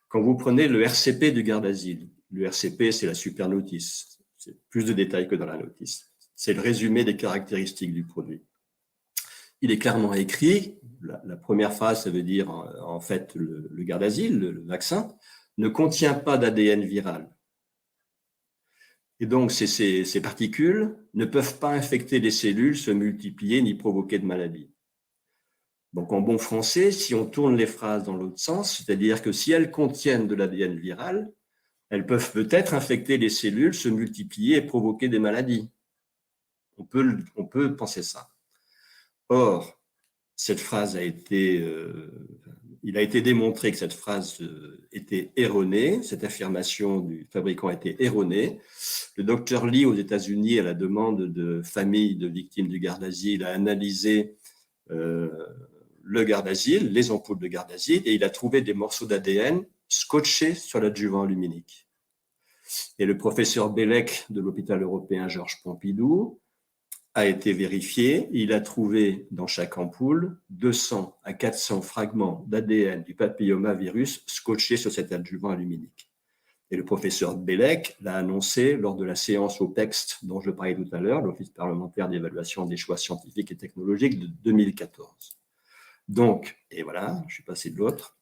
Quand vous prenez le RCP du Gardasil, le RCP, c'est la super notice. C'est plus de détails que dans la notice. C'est le résumé des caractéristiques du produit. Il est clairement écrit, la première phrase, ça veut dire en fait le Gardasil, le vaccin, ne contient pas d'ADN viral. Et donc, ces particules ne peuvent pas infecter les cellules, se multiplier ni provoquer de maladie. Donc, en bon français, si on tourne les phrases dans l'autre sens, c'est-à-dire que si elles contiennent de l'ADN viral, elles peuvent peut-être infecter les cellules, se multiplier et provoquer des maladies. On peut penser ça. Or, cette phrase il a été démontré que cette phrase était erronée, cette affirmation du fabricant était erronée. Le docteur Lee aux États-Unis, à la demande de familles de victimes du Gardasil, a analysé le Gardasil, les ampoules de Gardasil, et il a trouvé des morceaux d'ADN scotchés sur l'adjuvant aluminique. Et le professeur Bellec de l'hôpital européen Georges Pompidou a été vérifié. Il a trouvé dans chaque ampoule 200 à 400 fragments d'ADN du papillomavirus scotchés sur cet adjuvant aluminique. Et le professeur Bellec l'a annoncé lors de la séance OPEXT dont je parlais tout à l'heure, l'Office parlementaire d'évaluation des choix scientifiques et technologiques de 2014. Donc, et voilà, je suis passé de l'autre.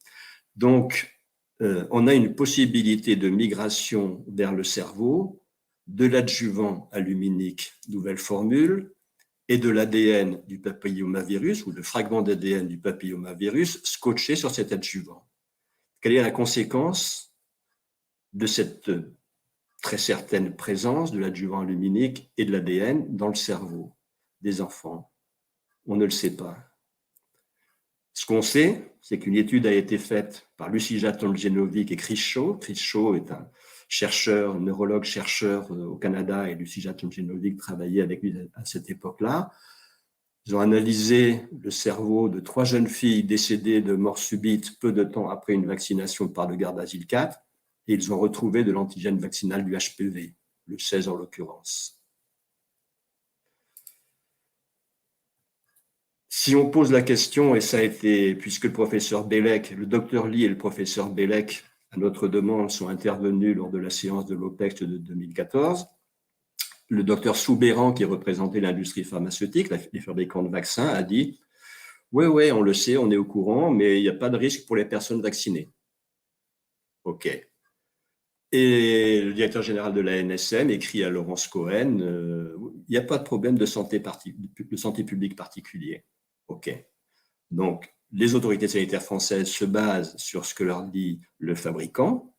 Donc, on a une possibilité de migration vers le cerveau de l'adjuvant aluminique nouvelle formule et de l'ADN du papillomavirus ou de fragments d'ADN du papillomavirus scotchés sur cet adjuvant. Quelle est la conséquence de cette très certaine présence de l'adjuvant aluminique et de l'ADN dans le cerveau des enfants? On ne le sait pas. Ce qu'on sait, c'est qu'une étude a été faite par Lucija Tomljenovic et Chris Shaw. Chris Shaw est un chercheur, neurologue-chercheur au Canada, et Lucija Tomljenovic travaillait avec lui à cette époque-là. Ils ont analysé le cerveau de 3 jeunes filles décédées de mort subite peu de temps après une vaccination par le Gardasil 4, et ils ont retrouvé de l'antigène vaccinal du HPV, le 16 en l'occurrence. Si on pose la question, et ça a été, puisque le professeur Bellec, le docteur Lee et le professeur Bellec à notre demande, sont intervenus lors de la séance de l'OPEX de 2014. Le docteur Soubéran, qui représentait l'industrie pharmaceutique, les fabricants de vaccins, a dit « Oui, on le sait, on est au courant, mais il n'y a pas de risque pour les personnes vaccinées. » OK. Et le directeur général de l'ANSM écrit à Laurence Cohen « Il n'y a pas de problème de santé publique particulier. » OK. Donc, les autorités sanitaires françaises se basent sur ce que leur dit le fabricant,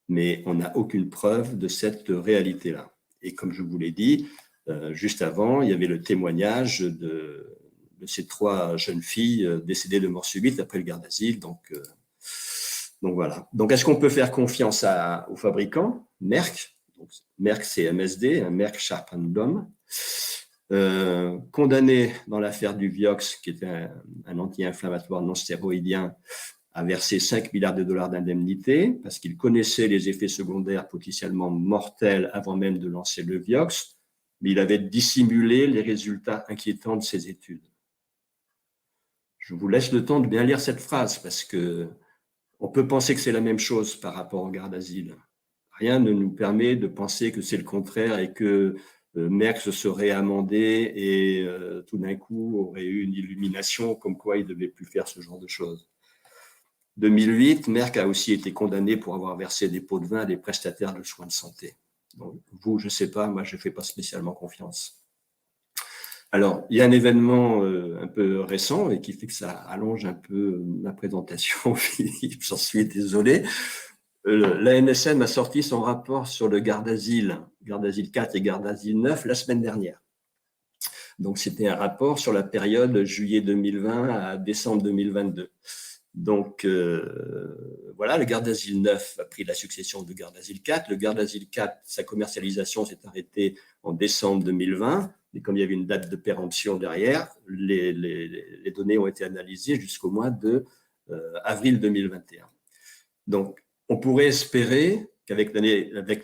mais on n'a aucune preuve de cette réalité-là. Et comme je vous l'ai dit, juste avant, il y avait le témoignage de ces 3 jeunes filles décédées de mort subite après le garde d'asile. Donc voilà. Donc, est-ce qu'on peut faire confiance aux fabricants, Merck? Donc, Merck, c'est MSD, Merck Sharp & Dohme. Condamné dans l'affaire du Vioxx, qui était un anti-inflammatoire non stéroïdien, a versé 5 milliards de dollars d'indemnité parce qu'il connaissait les effets secondaires potentiellement mortels avant même de lancer le Vioxx, mais il avait dissimulé les résultats inquiétants de ses études. Je vous laisse le temps de bien lire cette phrase parce que on peut penser que c'est la même chose par rapport au garde d'asile. Rien ne nous permet de penser que c'est le contraire et que Merck se serait amendé et tout d'un coup aurait eu une illumination comme quoi il ne devait plus faire ce genre de choses. 2008, Merck a aussi été condamné pour avoir versé des pots de vin à des prestataires de soins de santé. Donc, vous, je ne sais pas, moi je ne fais pas spécialement confiance. Alors, il y a un événement un peu récent et qui fait que ça allonge un peu ma présentation, Philippe, j'en suis désolé. L'ANSM a sorti son rapport sur le garde d'asile 4 et garde d'asile 9 la semaine dernière. Donc, c'était un rapport sur la période juillet 2020 à décembre 2022. Donc, voilà, le garde d'asile 9 a pris la succession de garde d'asile 4. Le garde d'asile 4, sa commercialisation s'est arrêtée en décembre 2020. Mais comme il y avait une date de péremption derrière, les données ont été analysées jusqu'au mois de avril 2021. Donc, on pourrait espérer qu'avec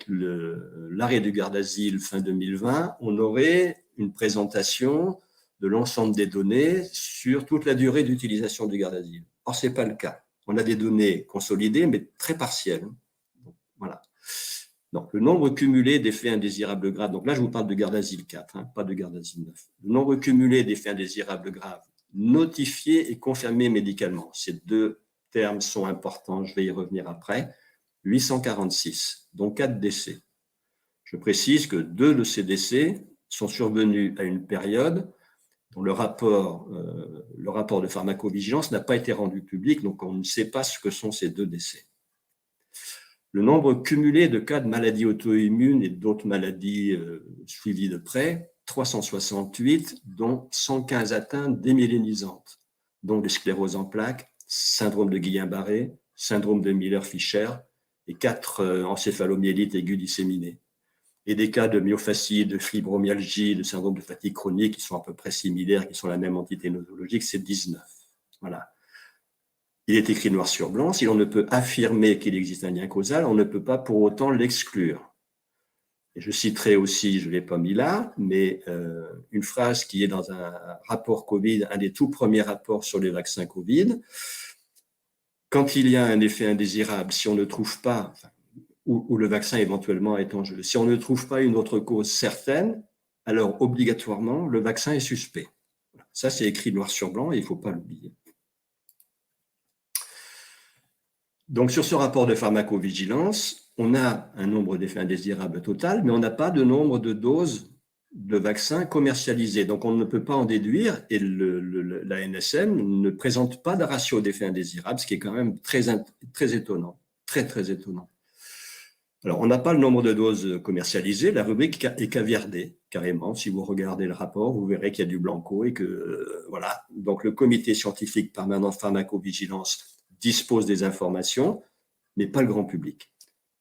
l'arrêt du garde d'asile fin 2020, on aurait une présentation de l'ensemble des données sur toute la durée d'utilisation du garde d'asile. Or, ce n'est pas le cas. On a des données consolidées, mais très partielles. Donc, voilà. Donc, le nombre cumulé d'effets indésirables graves, donc là, je vous parle de garde d'asile 4, pas de garde d'asile 9. Le nombre cumulé d'effets indésirables graves notifiés et confirmés médicalement. Ces 2 termes sont importants, je vais y revenir après. 846, dont 4 décès. Je précise que 2 de ces décès sont survenus à une période dont le rapport de pharmacovigilance n'a pas été rendu public, donc on ne sait pas ce que sont ces 2 décès. Le nombre cumulé de cas de maladies auto-immunes et d'autres maladies suivies de près, 368, dont 115 atteintes démyélinisantes, dont des scléroses en plaques, syndrome de Guillain-Barré, syndrome de Miller-Fisher et 4 encéphalomyélites aiguës disséminées. Et des cas de myofascie, de fibromyalgie, de syndrome de fatigue chronique qui sont à peu près similaires, qui sont la même entité nosologique, c'est 19. Voilà. Il est écrit noir sur blanc. Si l'on ne peut affirmer qu'il existe un lien causal, on ne peut pas pour autant l'exclure. Et je citerai aussi, je ne l'ai pas mis là, mais une phrase qui est dans un rapport Covid, un des tout premiers rapports sur les vaccins Covid. Quand il y a un effet indésirable, si on ne trouve pas, ou le vaccin éventuellement est en jeu, si on ne trouve pas une autre cause certaine, alors obligatoirement, le vaccin est suspect. Ça, c'est écrit noir sur blanc et il ne faut pas l'oublier. Donc, sur ce rapport de pharmacovigilance, on a un nombre d'effets indésirables total, mais on n'a pas de nombre de doses de vaccins commercialisés. Donc, on ne peut pas en déduire et la NSM ne présente pas de ratio d'effets indésirables, ce qui est quand même très étonnant, très étonnant. Alors, on n'a pas le nombre de doses commercialisées, la rubrique est caviardée, carrément. Si vous regardez le rapport, vous verrez qu'il y a du blanco et que, voilà. Donc, le comité scientifique permanent de pharmacovigilance dispose des informations, mais pas le grand public.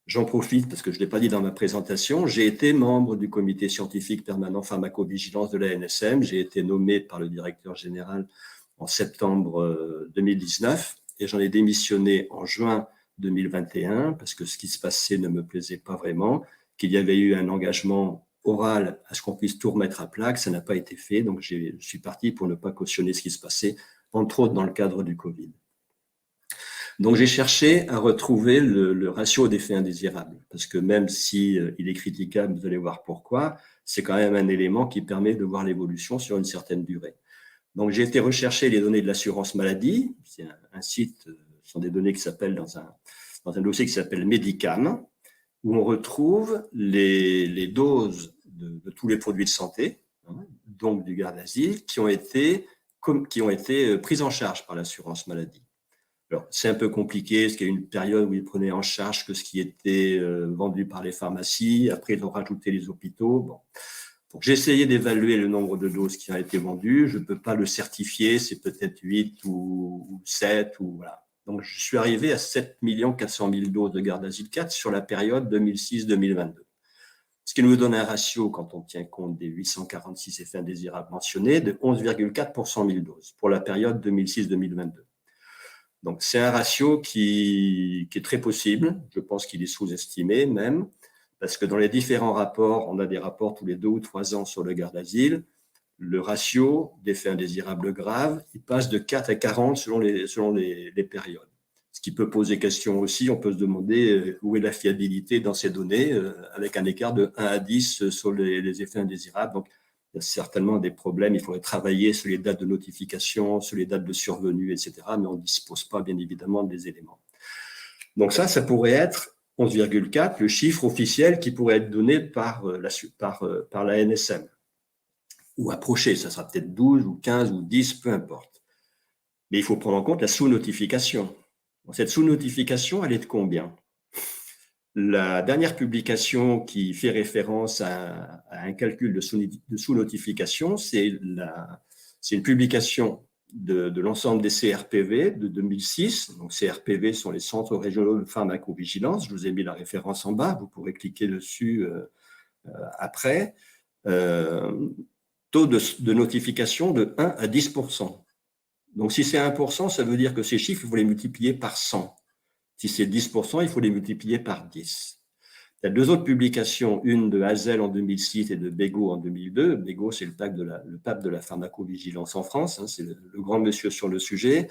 J'en profite parce que je ne l'ai pas dit dans ma présentation. J'ai été membre du comité scientifique permanent pharmacovigilance de la NSM. J'ai été nommé par le directeur général en septembre 2019 et j'en ai démissionné en juin 2021 parce que ce qui se passait ne me plaisait pas vraiment, qu'il y avait eu un engagement oral à ce qu'on puisse tout remettre à plat, que ça n'a pas été fait. Donc, je suis parti pour ne pas cautionner ce qui se passait, entre autres dans le cadre du Covid. Donc, j'ai cherché à retrouver le ratio d'effets indésirables, parce que même si il est critiquable, vous allez voir pourquoi, c'est quand même un élément qui permet de voir l'évolution sur une certaine durée. Donc, j'ai été rechercher les données de l'assurance maladie. C'est un site, ce sont des données qui s'appellent dans un dossier qui s'appelle Medicam, où on retrouve les doses de tous les produits de santé, hein, donc du Gardasil, qui ont été prises en charge par l'assurance maladie. Alors, c'est un peu compliqué, parce qu'il y a eu une période où ils prenaient en charge que ce qui était vendu par les pharmacies. Après, ils ont rajouté les hôpitaux. Bon. Donc, j'ai essayé d'évaluer le nombre de doses qui ont été vendues. Je ne peux pas le certifier, c'est peut-être 8 ou 7. Ou, voilà. Donc, je suis arrivé à 7 400 000 doses de Gardasil 4 sur la période 2006-2022. Ce qui nous donne un ratio, quand on tient compte des 846 effets indésirables mentionnés, de 11,4 pour 100 000 doses pour la période 2006-2022. Donc, c'est un ratio qui est très possible. Je pense qu'il est sous-estimé même, parce que dans les différents rapports, on a des rapports tous les 2 ou 3 ans sur le Gardasil. Le ratio d'effets indésirables graves, il passe de 4 à 40 selon les périodes. Ce qui peut poser question aussi, on peut se demander où est la fiabilité dans ces données, avec un écart de 1 à 10 sur les effets indésirables. Donc, il y a certainement des problèmes. Il faudrait travailler sur les dates de notification, sur les dates de survenue, etc. Mais on ne dispose pas, bien évidemment, des éléments. Donc ça pourrait être 11,4, le chiffre officiel qui pourrait être donné par la NSM. Ou approché, ça sera peut-être 12 ou 15 ou 10, peu importe. Mais il faut prendre en compte la sous-notification. Cette sous-notification, elle est de combien ? La dernière publication qui fait référence à un calcul de sous-notification, c'est une publication de l'ensemble des CRPV de 2006. Donc, CRPV sont les centres régionaux de pharmacovigilance. Je vous ai mis la référence en bas, vous pourrez cliquer dessus après. Taux de notification de 1 à 10%. Donc, si c'est 1%, ça veut dire que ces chiffres, il faut les multiplier par 100. Si c'est 10%, il faut les multiplier par 10. Il y a 2 autres publications, une de Hazel en 2006 et de Bégaud en 2002. Bégaud, c'est le pape de la pharmacovigilance en France, hein, c'est le grand monsieur sur le sujet.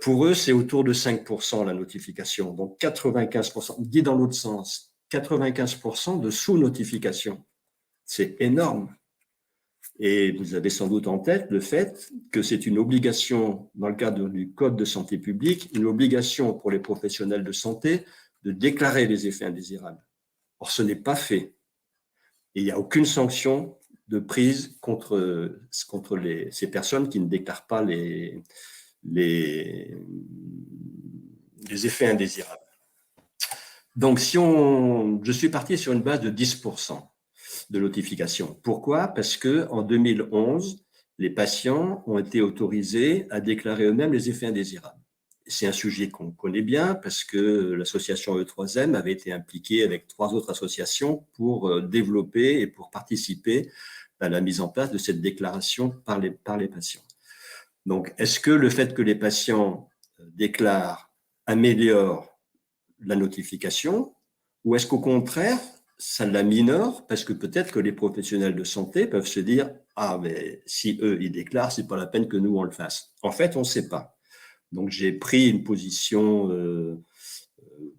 Pour eux, c'est autour de 5% la notification. Donc 95%, dit dans l'autre sens, 95% de sous-notification. C'est énorme. Et vous avez sans doute en tête le fait que c'est une obligation, dans le cadre du Code de santé publique, une obligation pour les professionnels de santé de déclarer les effets indésirables. Or, ce n'est pas fait. Et il n'y a aucune sanction de prise contre ces personnes qui ne déclarent pas les effets indésirables. Donc, je suis parti sur une base de 10% de notification. Pourquoi ? Parce qu'en 2011, les patients ont été autorisés à déclarer eux-mêmes les effets indésirables. C'est un sujet qu'on connaît bien parce que l'association E3M avait été impliquée avec 3 autres associations pour développer et pour participer à la mise en place de cette déclaration par les patients. Donc, est-ce que le fait que les patients déclarent améliore la notification ou est-ce qu'au contraire, ça la minore parce que peut-être que les professionnels de santé peuvent se dire « Ah, mais si eux, ils déclarent, c'est pas la peine que nous, on le fasse. » En fait, on ne sait pas. Donc, j'ai pris une position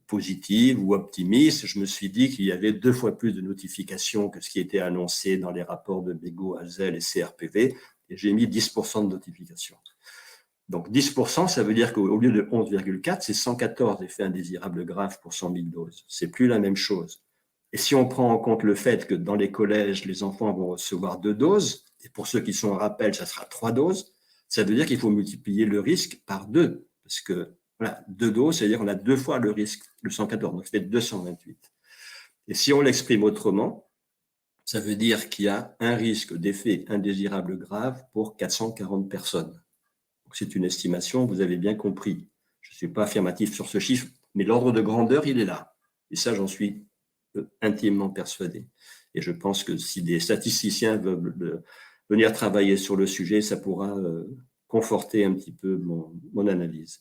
positive ou optimiste. Je me suis dit qu'il y avait 2 fois plus de notifications que ce qui était annoncé dans les rapports de Bégaud, Hazel et CRPV. Et j'ai mis 10% de notifications. Donc, 10%, ça veut dire qu'au lieu de 11,4, c'est 114 effets indésirables graves pour 100 000 doses. C'est plus la même chose. Et si on prend en compte le fait que dans les collèges, les enfants vont recevoir 2 doses, et pour ceux qui sont en rappel, ça sera 3 doses, ça veut dire qu'il faut multiplier le risque par 2. Parce que, voilà, 2 doses, c'est-à-dire qu'on a 2 fois le risque, le 114, donc ça fait 228. Et si on l'exprime autrement, ça veut dire qu'il y a un risque d'effet indésirable grave pour 440 personnes. Donc c'est une estimation, vous avez bien compris. Je ne suis pas affirmatif sur ce chiffre, mais l'ordre de grandeur, il est là. Et ça, j'en suis intimement persuadé. Et je pense que si des statisticiens veulent venir travailler sur le sujet, ça pourra conforter un petit peu mon analyse.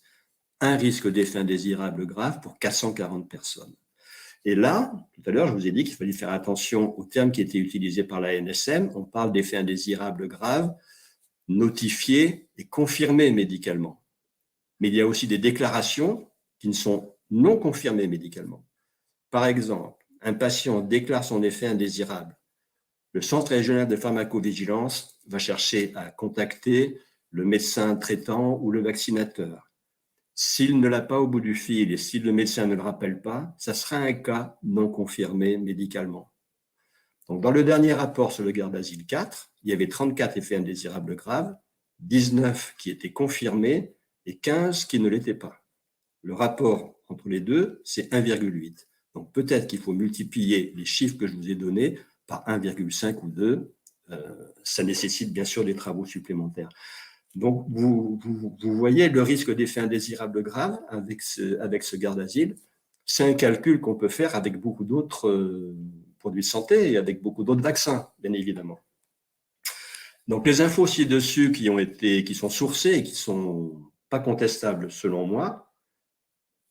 Un risque d'effet indésirable grave pour 440 personnes. Et là, tout à l'heure, je vous ai dit qu'il fallait faire attention aux termes qui étaient utilisés par la NSM. On parle d'effets indésirables graves, notifiés et confirmés médicalement. mais il y a aussi des déclarations qui ne sont non confirmées médicalement. Par exemple, un patient déclare son effet indésirable. Le Centre régional de pharmacovigilance va chercher à contacter le médecin traitant ou le vaccinateur. S'il ne l'a pas au bout du fil et si le médecin ne le rappelle pas, ça sera un cas non confirmé médicalement. Donc, dans le dernier rapport sur le Gardasil 4, il y avait 34 effets indésirables graves, 19 qui étaient confirmés et 15 qui ne l'étaient pas. Le rapport entre les deux, c'est 1,8. Donc, peut-être qu'il faut multiplier les chiffres que je vous ai donnés par 1,5 ou 2. Ça nécessite bien sûr des travaux supplémentaires. Donc, vous voyez le risque d'effet indésirable grave avec ce Gardasil. C'est un calcul qu'on peut faire avec beaucoup d'autres produits de santé et avec beaucoup d'autres vaccins, bien évidemment. Donc, les infos ci-dessus qui sont sourcées et qui ne sont pas contestables selon moi,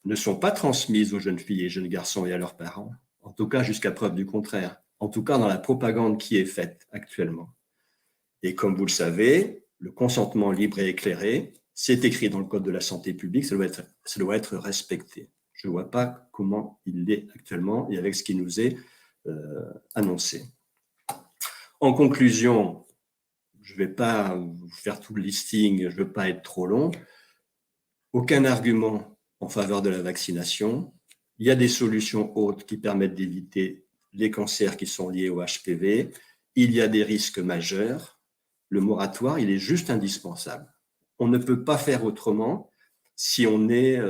ne sont pas transmises aux jeunes filles et jeunes garçons et à leurs parents, en tout cas jusqu'à preuve du contraire, en tout cas dans la propagande qui est faite actuellement. Et comme vous le savez, le consentement libre et éclairé, c'est écrit dans le Code de la santé publique, ça doit être respecté. Je ne vois pas comment il l'est actuellement et avec ce qui nous est annoncé. En conclusion, je ne vais pas vous faire tout le listing, je ne veux pas être trop long. Aucun argument en faveur de la vaccination. Il y a des solutions autres qui permettent d'éviter les cancers qui sont liés au HPV. Il y a des risques majeurs. Le moratoire, il est juste indispensable. On ne peut pas faire autrement si on est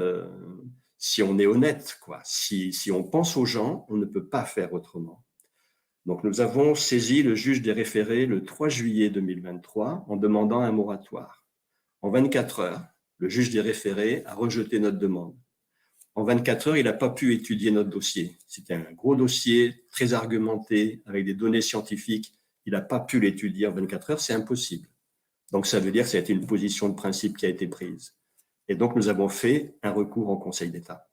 honnête, quoi. Si on pense aux gens, on ne peut pas faire autrement. Donc, nous avons saisi le juge des référés le 3 juillet 2023 en demandant un moratoire. En 24 heures, le juge des référés a rejeté notre demande. En 24 heures, il n'a pas pu étudier notre dossier. C'était un gros dossier, très argumenté, avec des données scientifiques. Il n'a pas pu l'étudier en 24 heures, c'est impossible. Donc, ça veut dire que ça a été une position de principe qui a été prise. Et donc, nous avons fait un recours au Conseil d'État.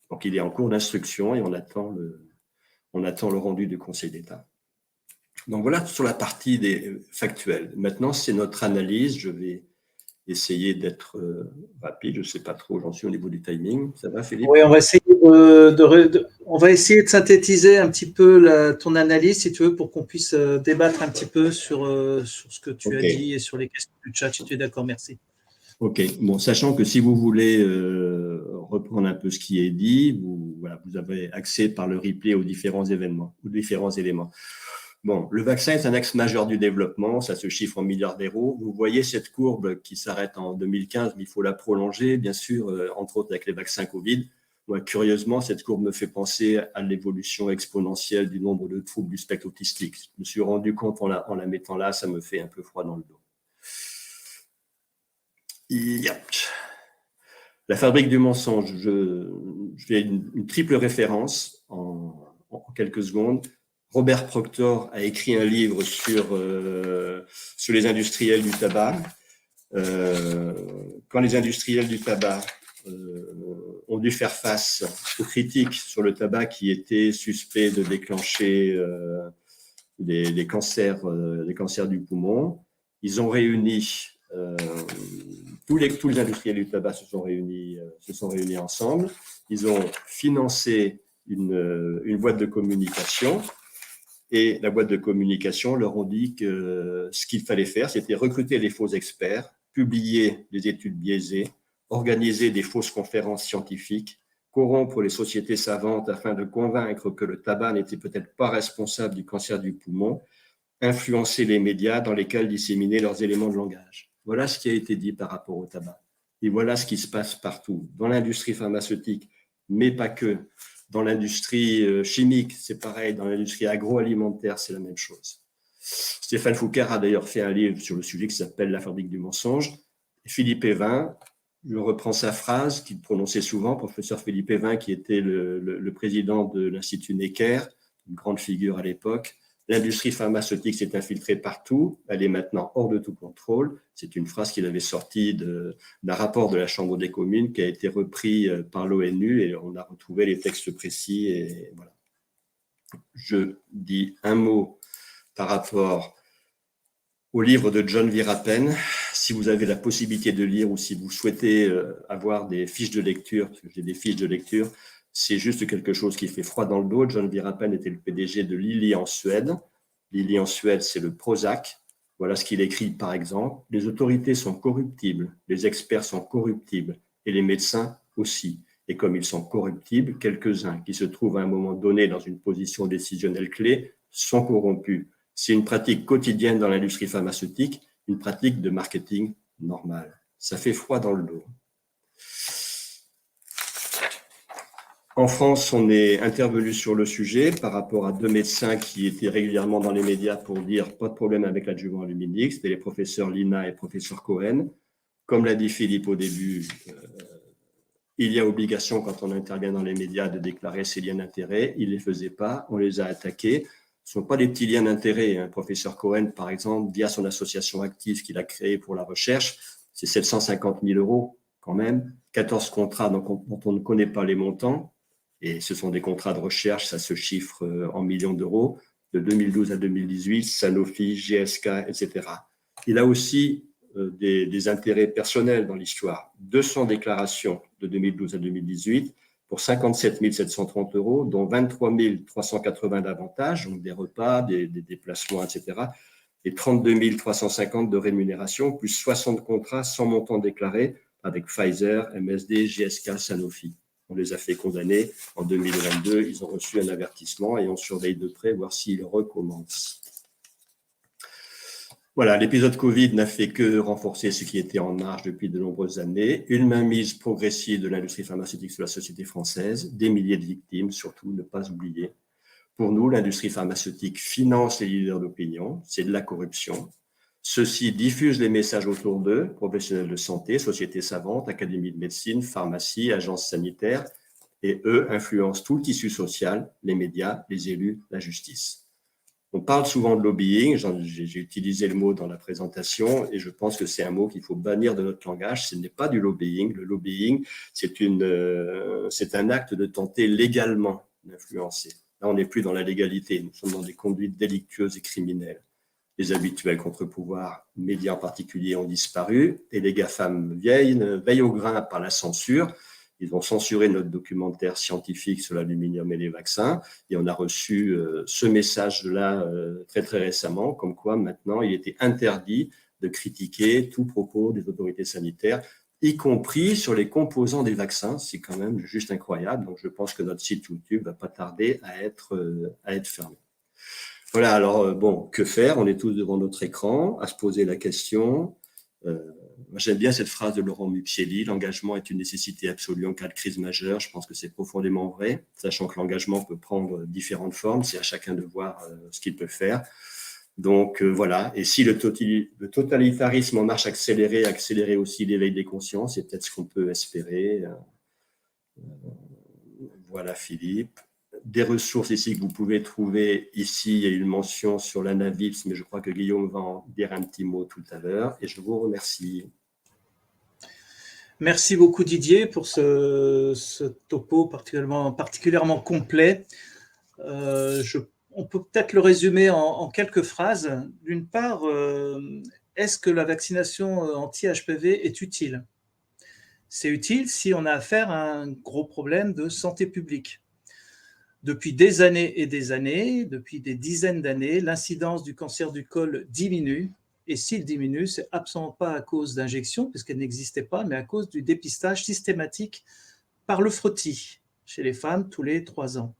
Donc, il est en cours d'instruction et on attend le rendu du Conseil d'État. Donc, voilà sur la partie factuelle. Maintenant, c'est notre analyse. Je vais essayer d'être rapide. Je ne sais pas trop, j'en suis au niveau du timing. Ça va, Philippe? Oui, on va essayer de synthétiser un petit peu ton analyse, si tu veux, pour qu'on puisse débattre un petit peu sur ce que tu as dit et sur les questions du chat, si tu es d'accord. Merci. Ok. Bon, sachant que si vous voulez reprendre un peu ce qui est dit, vous avez accès par le replay aux différents événements, aux différents éléments. Bon, le vaccin est un axe majeur du développement, ça se chiffre en milliards d'euros. Vous voyez cette courbe qui s'arrête en 2015, mais il faut la prolonger, bien sûr, entre autres avec les vaccins Covid. Moi, curieusement, cette courbe me fait penser à l'évolution exponentielle du nombre de troubles du spectre autistique. Je me suis rendu compte en la mettant là, ça me fait un peu froid dans le dos. Yep. La fabrique du mensonge, je fais une triple référence en quelques secondes. Robert Proctor a écrit un livre sur les industriels du tabac. Quand les industriels du tabac ont dû faire face aux critiques sur le tabac qui étaient suspects de déclencher des cancers du poumon, ils ont réuni tous les industriels du tabac se sont réunis ensemble. Ils ont financé une boîte de communication. Et la boîte de communication leur ont dit que ce qu'il fallait faire, c'était recruter les faux experts, publier des études biaisées, organiser des fausses conférences scientifiques, corrompre les sociétés savantes afin de convaincre que le tabac n'était peut-être pas responsable du cancer du poumon, influencer les médias dans lesquels disséminer leurs éléments de langage. Voilà ce qui a été dit par rapport au tabac. Et voilà ce qui se passe partout, dans l'industrie pharmaceutique, mais pas que. Dans l'industrie chimique, c'est pareil. Dans l'industrie agroalimentaire, c'est la même chose. Stéphane Foucault a d'ailleurs fait un livre sur le sujet qui s'appelle « La fabrique du mensonge ». Philippe Evin, je reprends sa phrase qu'il prononçait souvent, professeur Philippe Evin, qui était le président de l'Institut Necker, une grande figure à l'époque. L'industrie pharmaceutique s'est infiltrée partout, elle est maintenant hors de tout contrôle. C'est une phrase qu'il avait sortie d'un rapport de la Chambre des communes qui a été repris par l'ONU et on a retrouvé les textes précis. Et voilà. Je dis un mot par rapport au livre de John Virapen. Si vous avez la possibilité de lire ou si vous souhaitez avoir des fiches de lecture, parce que j'ai des fiches de lecture, c'est juste quelque chose qui fait froid dans le dos. John Virapen était le PDG de Lilly en Suède. Lilly en Suède, c'est le Prozac. Voilà ce qu'il écrit, par exemple. Les autorités sont corruptibles, les experts sont corruptibles et les médecins aussi. Et comme ils sont corruptibles, quelques-uns qui se trouvent à un moment donné dans une position décisionnelle clé sont corrompus. C'est une pratique quotidienne dans l'industrie pharmaceutique, une pratique de marketing normale. Ça fait froid dans le dos. En France, on est intervenu sur le sujet par rapport à 2 médecins qui étaient régulièrement dans les médias pour dire pas de problème avec l'adjuvant luminique. C'était les professeurs Lina et professeur Cohen. Comme l'a dit Philippe au début, il y a obligation quand on intervient dans les médias de déclarer ses liens d'intérêt. Ils ne les faisaient pas, on les a attaqués. Ce ne sont pas des petits liens d'intérêt. Professeur Cohen, par exemple, via son association active qu'il a créée pour la recherche, c'est 750 000 € quand même, 14 contrats dont on ne connaît pas les montants. Et ce sont des contrats de recherche, ça se chiffre en millions d'euros, de 2012 à 2018, Sanofi, GSK, etc. Il a aussi des intérêts personnels dans l'histoire. 200 déclarations de 2012 à 2018 pour 57 730 €, dont 23 380 d'avantages, donc des repas, des déplacements, etc. Et 32 350 de rémunération, plus 60 contrats sans montant déclaré avec Pfizer, MSD, GSK, Sanofi. On les a fait condamner en 2022. Ils ont reçu un avertissement et on surveille de près, voir s'ils recommencent. Voilà, l'épisode Covid n'a fait que renforcer ce qui était en marche depuis de nombreuses années. Une mainmise progressive de l'industrie pharmaceutique sur la société française, des milliers de victimes, surtout ne pas oublier. Pour nous, l'industrie pharmaceutique finance les leaders d'opinion, c'est de la corruption. Ceux-ci diffusent les messages autour d'eux, professionnels de santé, sociétés savantes, académies de médecine, pharmacies, agences sanitaires, et eux influencent tout le tissu social, les médias, les élus, la justice. On parle souvent de lobbying, j'ai utilisé le mot dans la présentation et je pense que c'est un mot qu'il faut bannir de notre langage. Ce n'est pas du lobbying. Le lobbying, c'est un acte de tenter légalement d'influencer. Là, on n'est plus dans la légalité, nous sommes dans des conduites délictueuses et criminelles. Les habituels contre-pouvoirs, médias en particulier, ont disparu et les GAFAM veillent au grain par la censure. Ils ont censuré notre documentaire scientifique sur l'aluminium et les vaccins. Et on a reçu ce message-là très, très récemment, comme quoi maintenant il était interdit de critiquer tout propos des autorités sanitaires, y compris sur les composants des vaccins. C'est quand même juste incroyable. Donc, je pense que notre site YouTube ne va pas tarder à être fermé. Voilà, alors, bon, que faire? On est tous devant notre écran, à se poser la question. J'aime bien cette phrase de Laurent Muccielli, l'engagement est une nécessité absolue en cas de crise majeure. Je pense que c'est profondément vrai, sachant que l'engagement peut prendre différentes formes, c'est à chacun de voir ce qu'il peut faire. Donc voilà, et si le totalitarisme en marche accélérer aussi l'éveil des consciences, c'est peut-être ce qu'on peut espérer. Voilà Philippe. Des ressources ici que vous pouvez trouver ici, il y a une mention sur l'ANAVIPS, mais je crois que Guillaume va en dire un petit mot tout à l'heure, et je vous remercie. Merci beaucoup Didier pour ce topo particulièrement complet. On peut peut-être le résumer en quelques phrases. D'une part, est-ce que la vaccination anti-HPV est utile? C'est utile si on a affaire à un gros problème de santé publique. Depuis des années et des années, depuis des dizaines d'années, l'incidence du cancer du col diminue. Et s'il diminue, ce n'est absolument pas à cause d'injections, puisqu'elle n'existait pas, mais à cause du dépistage systématique par le frottis chez les femmes tous les 3 ans.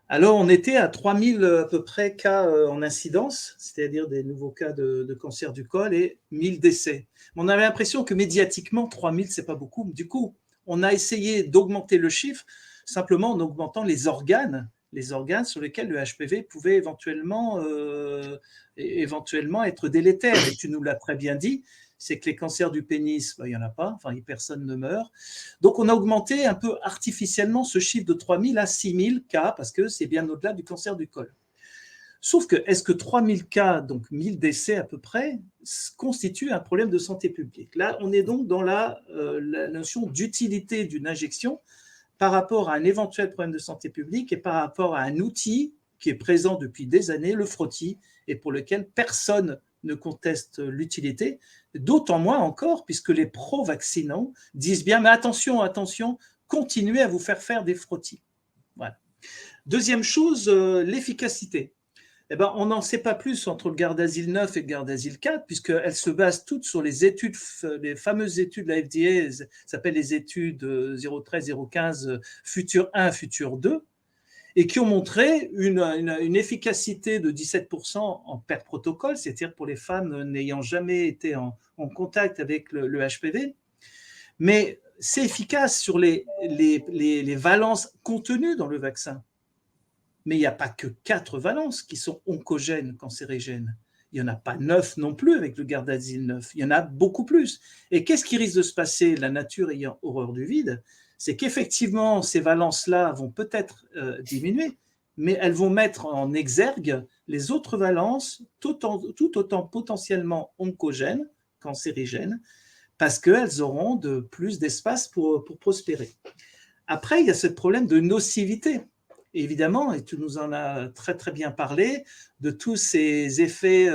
Alors, on était à 3000 à peu près cas en incidence, c'est-à-dire des nouveaux cas de cancer du col et 1000 décès. On avait l'impression que médiatiquement, 3000, ce n'est pas beaucoup. Du coup, on a essayé d'augmenter le chiffre simplement en augmentant les organes sur lesquels le HPV pouvait éventuellement être délétère. Et tu nous l'as très bien dit, c'est que les cancers du pénis, il n'y en a pas, enfin personne ne meurt. Donc on a augmenté un peu artificiellement ce chiffre de 3000 à 6000 cas, parce que c'est bien au-delà du cancer du col. Sauf que, est-ce que 3000 cas, donc 1000 décès à peu près, constituent un problème de santé publique? Là, on est donc dans la notion d'utilité d'une injection par rapport à un éventuel problème de santé publique et par rapport à un outil qui est présent depuis des années, le frottis, et pour lequel personne ne contestent l'utilité, d'autant moins encore, puisque les pro-vaccinants disent bien, mais attention, attention, continuez à vous faire des frottis. Voilà. Deuxième chose, l'efficacité. Eh ben, on n'en sait pas plus entre le Gardasil 9 et le Gardasil 4, puisqu'elles se basent toutes sur les études, les fameuses études de la FDA, ça s'appelle les études 013, 015, Futur 1, Futur 2, et qui ont montré une efficacité de 17% en per protocole, c'est-à-dire pour les femmes n'ayant jamais été en contact avec le HPV. Mais c'est efficace sur les valences contenues dans le vaccin. Mais il n'y a pas que 4 valences qui sont oncogènes, cancérigènes. Il n'y en a pas 9 non plus avec le Gardasil 9. Il y en a beaucoup plus. Et qu'est-ce qui risque de se passer, la nature ayant horreur du vide? C'est qu'effectivement, ces valences-là vont peut-être diminuer, mais elles vont mettre en exergue les autres valences tout autant potentiellement oncogènes, cancérigènes, parce qu'elles auront plus d'espace pour prospérer. Après, il y a ce problème de nocivité. Évidemment, et tu nous en as très très bien parlé, de tous ces effets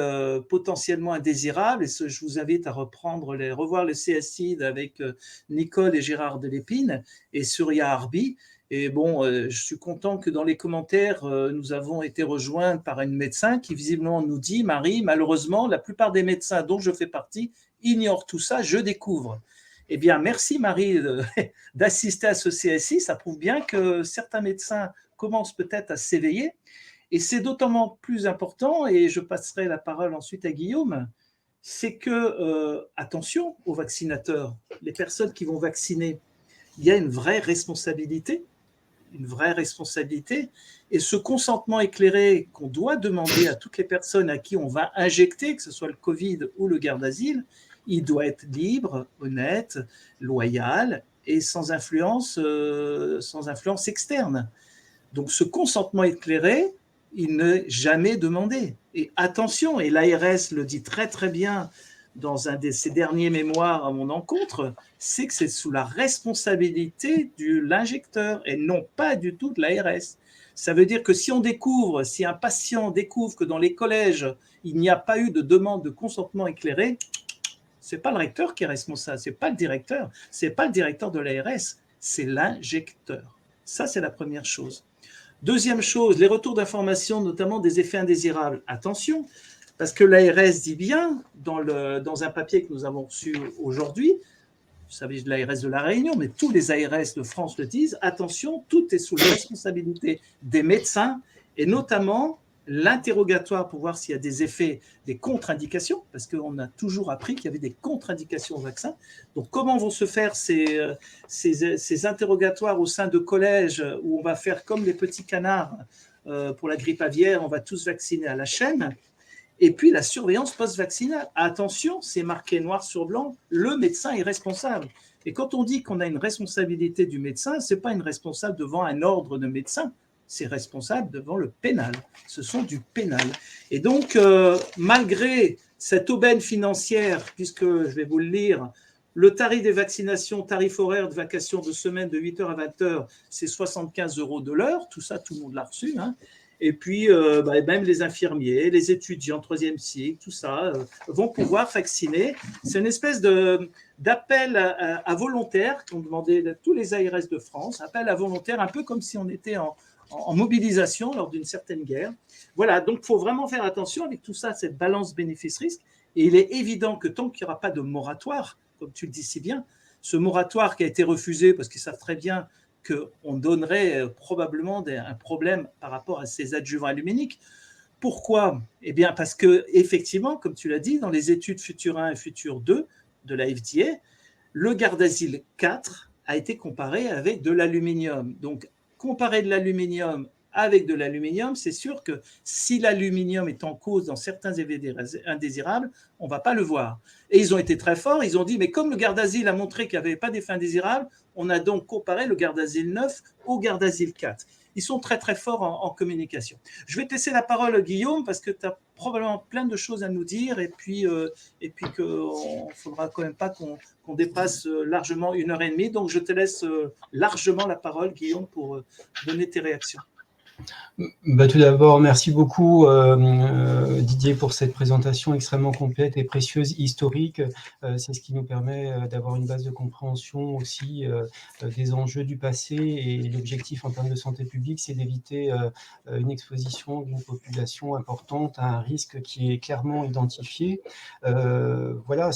potentiellement indésirables, et je vous invite à revoir le CSI avec Nicole et Gérard Delépine et Surya Harbi. Et bon, je suis content que dans les commentaires, nous avons été rejoints par une médecin qui visiblement nous dit, Marie, malheureusement, la plupart des médecins dont je fais partie ignorent tout ça, je découvre. Eh bien, merci Marie d'assister à ce CSI, ça prouve bien que certains médecins commence peut-être à s'éveiller, et c'est d'autant plus important, et je passerai la parole ensuite à Guillaume, c'est que, attention aux vaccinateurs, les personnes qui vont vacciner, il y a une vraie responsabilité, et ce consentement éclairé qu'on doit demander à toutes les personnes à qui on va injecter, que ce soit le Covid ou le Gardasil, il doit être libre, honnête, loyal, et sans influence externe. Donc, ce consentement éclairé, il n'est jamais demandé. Et attention, et l'ARS le dit très très bien dans un de ses derniers mémoires à mon encontre, c'est que c'est sous la responsabilité de l'injecteur et non pas du tout de l'ARS. Ça veut dire que si un patient découvre que dans les collèges, il n'y a pas eu de demande de consentement éclairé, ce n'est pas le recteur qui est responsable, ce n'est pas le directeur de l'ARS, c'est l'injecteur. Ça, c'est la première chose. Deuxième chose, les retours d'information, notamment des effets indésirables. Attention, parce que l'ARS dit bien, dans un papier que nous avons reçu aujourd'hui, vous savez, l'ARS de La Réunion, mais tous les ARS de France le disent, attention, tout est sous la responsabilité des médecins, et notamment l'interrogatoire pour voir s'il y a des effets, des contre-indications, parce qu'on a toujours appris qu'il y avait des contre-indications au vaccin. Donc, comment vont se faire ces interrogatoires au sein de collèges où on va faire comme les petits canards pour la grippe aviaire, on va tous vacciner à la chaîne. Et puis, la surveillance post-vaccinale. Attention, c'est marqué noir sur blanc, le médecin est responsable. Et quand on dit qu'on a une responsabilité du médecin, ce n'est pas une responsable devant un ordre de médecin, c'est responsable devant le pénal. Ce sont du pénal. Et donc, malgré cette aubaine financière, puisque je vais vous le lire, le tarif des vaccinations, tarif horaire de vacation de semaine de 8h à 20h, c'est 75 € de l'heure. Tout ça, tout le monde l'a reçu. Hein. Et puis, même les infirmiers, les étudiants, 3e cycle, tout ça, vont pouvoir vacciner. C'est une espèce d'appel à volontaires qu'ont demandé tous les ARS de France, appel à volontaires, un peu comme si on était en mobilisation lors d'une certaine guerre. Voilà, donc il faut vraiment faire attention avec tout ça, cette balance bénéfice-risque. Et il est évident que tant qu'il n'y aura pas de moratoire, comme tu le dis si bien, ce moratoire qui a été refusé parce qu'ils savent très bien qu'on donnerait probablement un problème par rapport à ces adjuvants aluminiques. Pourquoi ? Eh bien, parce que effectivement, comme tu l'as dit, dans les études Futur 1 et Futur 2 de la FDA, le Gardasil 4 a été comparé avec de l'aluminium. Donc, comparer de l'aluminium avec de l'aluminium, c'est sûr que si l'aluminium est en cause dans certains effets indésirables, on ne va pas le voir. Et ils ont été très forts, ils ont dit, mais comme le Gardasil a montré qu'il n'y avait pas d'effets indésirables, on a donc comparé le Gardasil 9 au Gardasil 4. Ils sont très très forts en communication. Je vais te laisser la parole, Guillaume, parce que tu as probablement plein de choses à nous dire, et puis qu'il ne faudra quand même pas qu'on dépasse largement 1h30. Donc je te laisse largement la parole, Guillaume, pour donner tes réactions. Tout d'abord, merci beaucoup Didier pour cette présentation extrêmement complète et précieuse, historique. C'est ce qui nous permet d'avoir une base de compréhension aussi des enjeux du passé, et l'objectif en termes de santé publique, c'est d'éviter une exposition d'une population importante à un risque qui est clairement identifié. Voilà,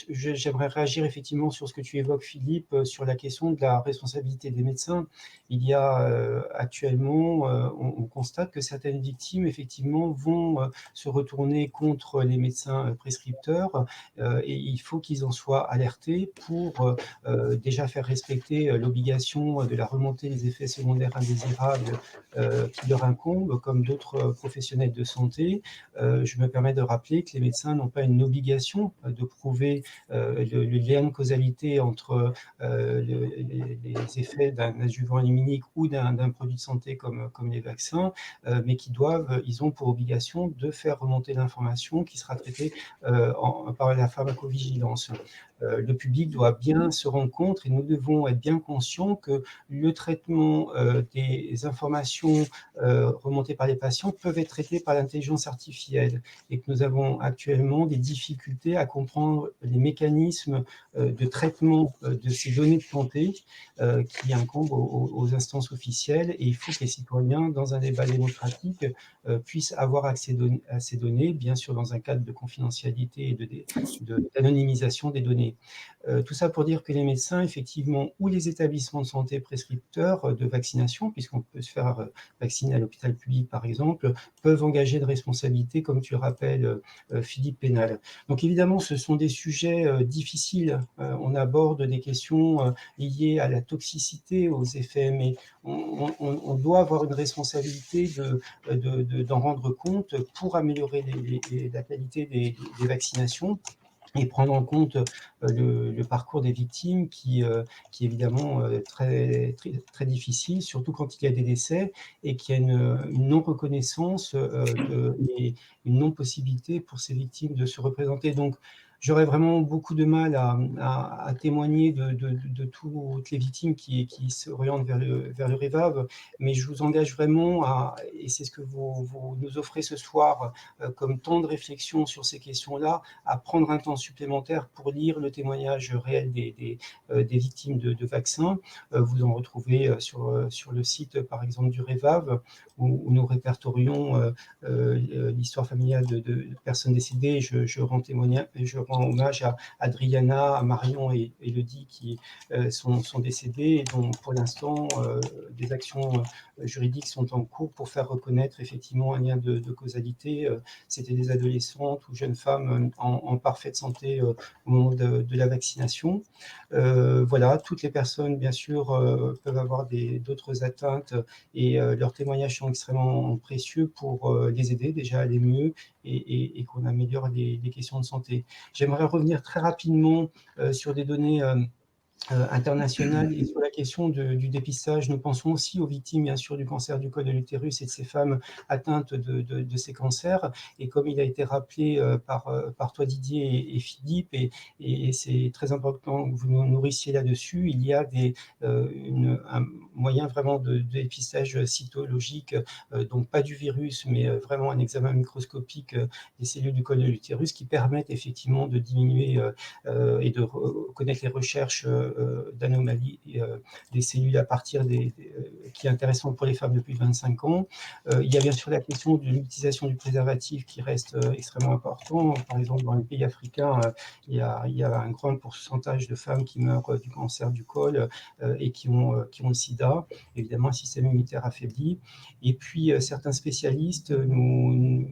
j'aimerais réagir effectivement sur ce que tu évoques, Philippe, sur la question de la responsabilité des médecins. Il y a actuellement, on constate que certaines victimes, effectivement, vont se retourner contre les médecins prescripteurs, et il faut qu'ils en soient alertés pour déjà faire respecter l'obligation de la remontée des effets secondaires indésirables qui leur incombent, comme d'autres professionnels de santé. Je me permets de rappeler que les médecins n'ont pas une obligation de prouver le lien de causalité entre les effets d'un adjuvant limitérique ou d'un produit de santé comme les vaccins, mais ils ont pour obligation de faire remonter l'information qui sera traitée par la pharmacovigilance. Le public doit bien se rendre compte, et nous devons être bien conscients que le traitement des informations remontées par les patients peuvent être traitées par l'intelligence artificielle, et que nous avons actuellement des difficultés à comprendre les mécanismes de traitement de ces données de santé qui incombent aux instances officielles, et il faut que les citoyens, dans un débat démocratique, puissent avoir accès à ces données, bien sûr dans un cadre de confidentialité et d'anonymisation des données. Tout ça pour dire que les médecins, effectivement, ou les établissements de santé prescripteurs de vaccination, puisqu'on peut se faire vacciner à l'hôpital public par exemple, peuvent engager de responsabilité, comme tu rappelles, Philippe, pénale. Donc évidemment, ce sont des sujets difficiles. On aborde des questions liées à la toxicité, aux effets, mais on doit avoir une responsabilité d'en rendre compte pour améliorer la qualité des vaccinations, et prendre en compte le parcours des victimes qui est évidemment très, très, très difficile, surtout quand il y a des décès et qu'il y a une non-reconnaissance et une non-possibilité pour ces victimes de se représenter. Donc, j'aurais vraiment beaucoup de mal à témoigner de toutes les victimes qui s'orientent vers le REVAV, mais je vous engage vraiment et c'est ce que vous nous offrez ce soir comme temps de réflexion sur ces questions-là, à prendre un temps supplémentaire pour lire le témoignage réel des victimes de vaccins. Vous en retrouvez sur le site, par exemple, du REVAV, où nous répertorions l'histoire familiale de personnes décédées. Je rends hommage à Adriana, à Marion et Elodie qui sont décédées, et dont pour l'instant des actions juridiques sont en cours pour faire reconnaître effectivement un lien de causalité. C'était des adolescentes ou jeunes femmes en parfaite santé au moment de la vaccination. Voilà, toutes les personnes, bien sûr, peuvent avoir d'autres atteintes, et leurs témoignages sont extrêmement précieux pour les aider déjà à aller mieux et qu'on améliore les questions de santé. J'aimerais revenir très rapidement sur des données internationale, et sur la question du dépistage. Nous pensons aussi aux victimes, bien sûr, du cancer du col de l'utérus et de ces femmes atteintes de ces cancers. Et comme il a été rappelé par toi, Didier, et Philippe, et c'est très important que vous nous nourrissiez là-dessus, il y a un moyen vraiment de dépistage cytologique, donc pas du virus, mais vraiment un examen microscopique des cellules du col de l'utérus, qui permettent effectivement de diminuer et de connaître les recherches d'anomalies des cellules à partir qui est intéressant pour les femmes de plus de 25 ans. Il y a bien sûr la question de l'utilisation du préservatif qui reste extrêmement important. Par exemple, dans les pays africains, il y a un grand pourcentage de femmes qui meurent du cancer du col et qui ont le sida, évidemment un système immunitaire affaibli. Et puis, certains spécialistes nous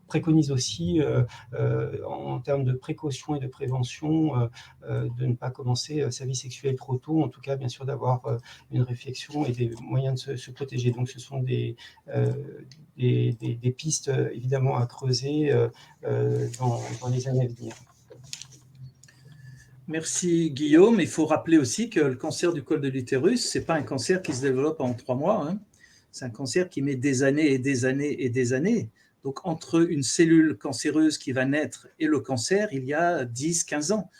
préconisent aussi, en termes de précaution et de prévention, de ne pas commencer sa vie sexuelle trop tôt, en tout cas, bien sûr, d'avoir une réflexion et des moyens de se protéger. Donc, ce sont des pistes, évidemment, à creuser dans les années à venir. Merci Guillaume. Il faut rappeler aussi que le cancer du col de l'utérus, ce n'est pas un cancer qui se développe en 3 mois. Hein. C'est un cancer qui met des années et des années et des années. Donc, entre une cellule cancéreuse qui va naître et le cancer, il y a 10-15 ans.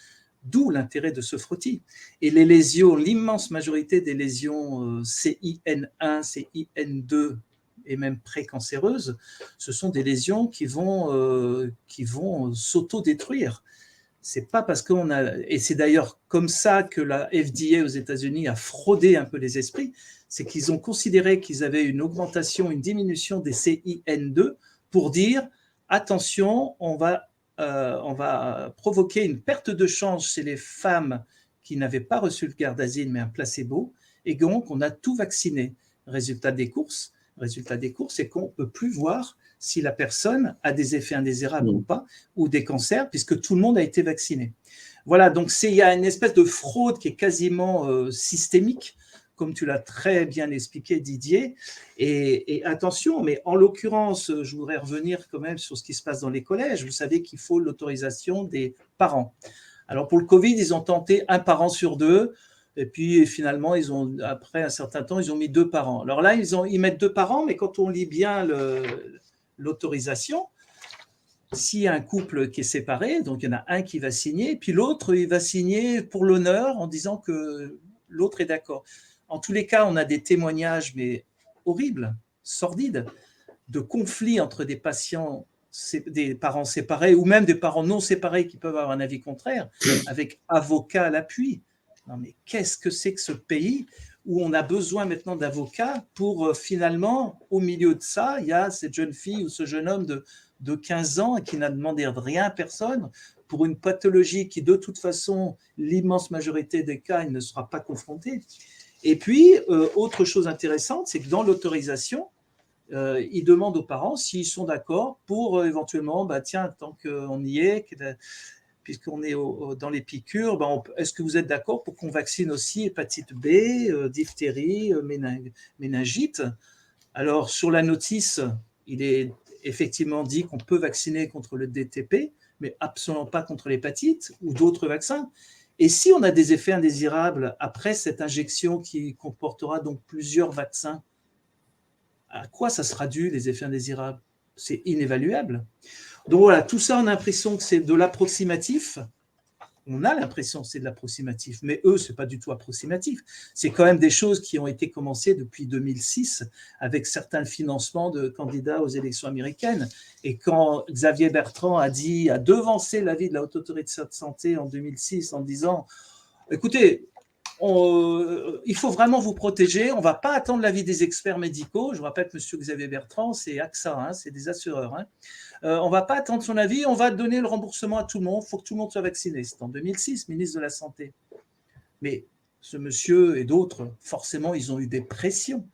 D'où l'intérêt de ce frottis. Et les lésions, l'immense majorité des lésions CIN1, CIN2 et même précancéreuses, ce sont des lésions qui vont s'auto-détruire. C'est pas parce qu'on a, et c'est d'ailleurs comme ça que la FDA aux États-Unis a fraudé un peu les esprits, c'est qu'ils ont considéré qu'ils avaient une augmentation, une diminution des CIN2 pour dire attention, on va provoquer une perte de chance chez les femmes qui n'avaient pas reçu le Gardasil mais un placebo, et donc on a tout vacciné. Résultat des courses, c'est qu'on ne peut plus voir si la personne a des effets indésirables ou pas, ou des cancers, puisque tout le monde a été vacciné. Voilà, donc il y a une espèce de fraude qui est quasiment systémique, comme tu l'as très bien expliqué, Didier. Et attention, mais en l'occurrence, je voudrais revenir quand même sur ce qui se passe dans les collèges. Vous savez qu'il faut l'autorisation des parents. Alors pour le Covid, ils ont tenté un parent sur deux. Et puis finalement, après un certain temps, ils ont mis 2 parents. Alors là, ils mettent 2 parents, mais quand on lit bien l'autorisation, s'il y a un couple qui est séparé, donc il y en a un qui va signer, puis l'autre, il va signer pour l'honneur en disant que l'autre est d'accord. En tous les cas, on a des témoignages, mais horribles, sordides, de conflits entre des patients, des parents séparés, ou même des parents non séparés qui peuvent avoir un avis contraire, avec avocat à l'appui. Non mais qu'est-ce que c'est que ce pays où on a besoin maintenant d'avocats pour finalement, au milieu de ça, il y a cette jeune fille ou ce jeune homme de 15 ans qui n'a demandé rien à personne pour une pathologie qui, de toute façon, l'immense majorité des cas, il ne sera pas confronté. Et puis, autre chose intéressante, c'est que dans l'autorisation, ils demandent aux parents s'ils sont d'accord pour éventuellement, tiens, tant qu'on y est, puisqu'on est dans les piqûres, est-ce que vous êtes d'accord pour qu'on vaccine aussi hépatite B, diphtérie, méningite? Alors, sur la notice, il est effectivement dit qu'on peut vacciner contre le DTP, mais absolument pas contre l'hépatite ou d'autres vaccins. Et si on a des effets indésirables après cette injection qui comportera donc plusieurs vaccins, à quoi ça sera dû, les effets indésirables? C'est inévaluable. Donc voilà, tout ça, on a l'impression que c'est de l'approximatif. On a l'impression que c'est de l'approximatif, mais eux, ce n'est pas du tout approximatif. C'est quand même des choses qui ont été commencées depuis 2006 avec certains financements de candidats aux élections américaines. Et quand Xavier Bertrand a devancé l'avis de la Haute Autorité de Santé en 2006 en disant « Écoutez, il faut vraiment vous protéger, on ne va pas attendre l'avis des experts médicaux. » Je vous rappelle que M. Xavier Bertrand, c'est AXA, c'est des assureurs. On ne va pas attendre son avis, on va donner le remboursement à tout le monde, il faut que tout le monde soit vacciné. C'est en 2006, ministre de la Santé. Mais ce monsieur et d'autres, forcément, ils ont eu des pressions.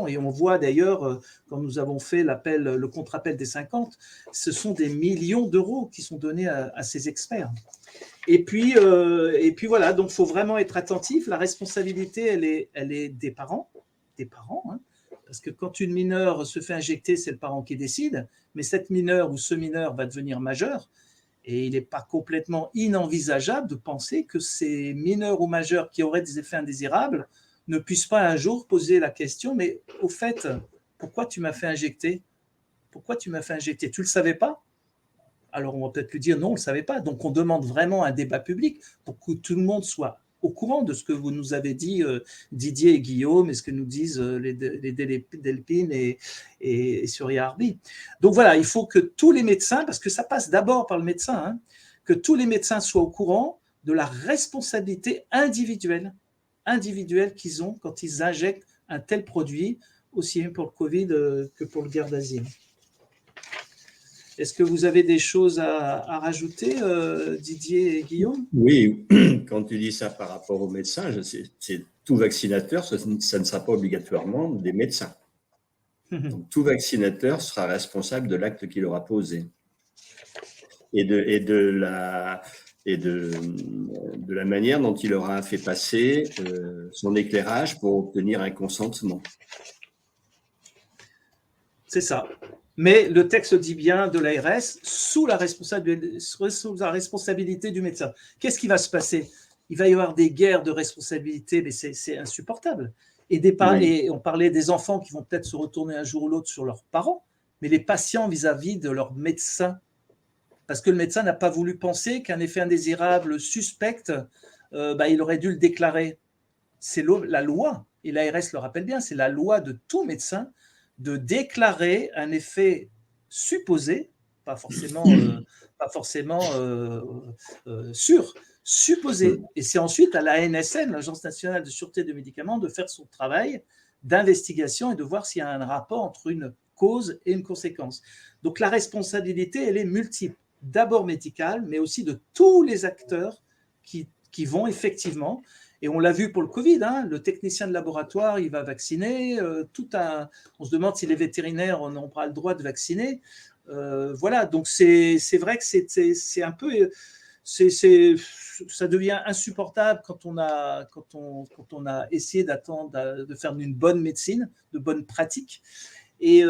Et on voit d'ailleurs, quand nous avons fait le contre-appel des 50, ce sont des millions d'euros qui sont donnés à ces experts. Et puis voilà, donc il faut vraiment être attentif. La responsabilité, elle est des parents, parce que quand une mineure se fait injecter, c'est le parent qui décide, mais cette mineure ou ce mineur va devenir majeur, et il n'est pas complètement inenvisageable de penser que ces mineurs ou majeurs qui auraient des effets indésirables ne puissent pas un jour poser la question, mais au fait, pourquoi tu m'as fait injecter? Pourquoi tu m'as fait injecter? Tu ne le savais pas? Alors on va peut-être lui dire non, on ne le savait pas. Donc on demande vraiment un débat public pour que tout le monde soit au courant de ce que vous nous avez dit, Didier et Guillaume, et ce que nous disent les Delpine et Surya Harbi. Donc voilà, il faut que tous les médecins, parce que ça passe d'abord par le médecin, que tous les médecins soient au courant de la responsabilité individuelle qu'ils ont quand ils injectent un tel produit, aussi bien pour le Covid que pour le Gardasil. Est-ce que vous avez des choses à rajouter, Didier et Guillaume? Oui, quand tu dis ça par rapport aux médecins, c'est tout vaccinateur, ça ne sera pas obligatoirement des médecins. Donc, tout vaccinateur sera responsable de l'acte qu'il aura posé et de la manière dont il aura fait passer son éclairage pour obtenir un consentement. C'est ça. Mais le texte dit bien de l'ARS sous la responsabilité du médecin. Qu'est-ce qui va se passer? Il va y avoir des guerres de responsabilité, mais c'est insupportable. Et on parlait des enfants qui vont peut-être se retourner un jour ou l'autre sur leurs parents, mais les patients vis-à-vis de leur médecin. Parce que le médecin n'a pas voulu penser qu'un effet indésirable suspect, il aurait dû le déclarer. C'est la loi, et l'ARS le rappelle bien, c'est la loi de tout médecin de déclarer un effet supposé, pas forcément sûr, supposé. Et c'est ensuite à l'ANSM, l'Agence nationale de sûreté des médicaments, de faire son travail d'investigation et de voir s'il y a un rapport entre une cause et une conséquence. Donc la responsabilité, elle est multiple. D'abord médicale, mais aussi de tous les acteurs qui vont effectivement, et on l'a vu pour le Covid, hein, le technicien de laboratoire, il va vacciner, on se demande si les vétérinaires n'ont pas le droit de vacciner. Voilà, donc c'est vrai que c'est un peu... ça devient insupportable quand on a essayé de faire une bonne médecine, de bonnes pratiques. Et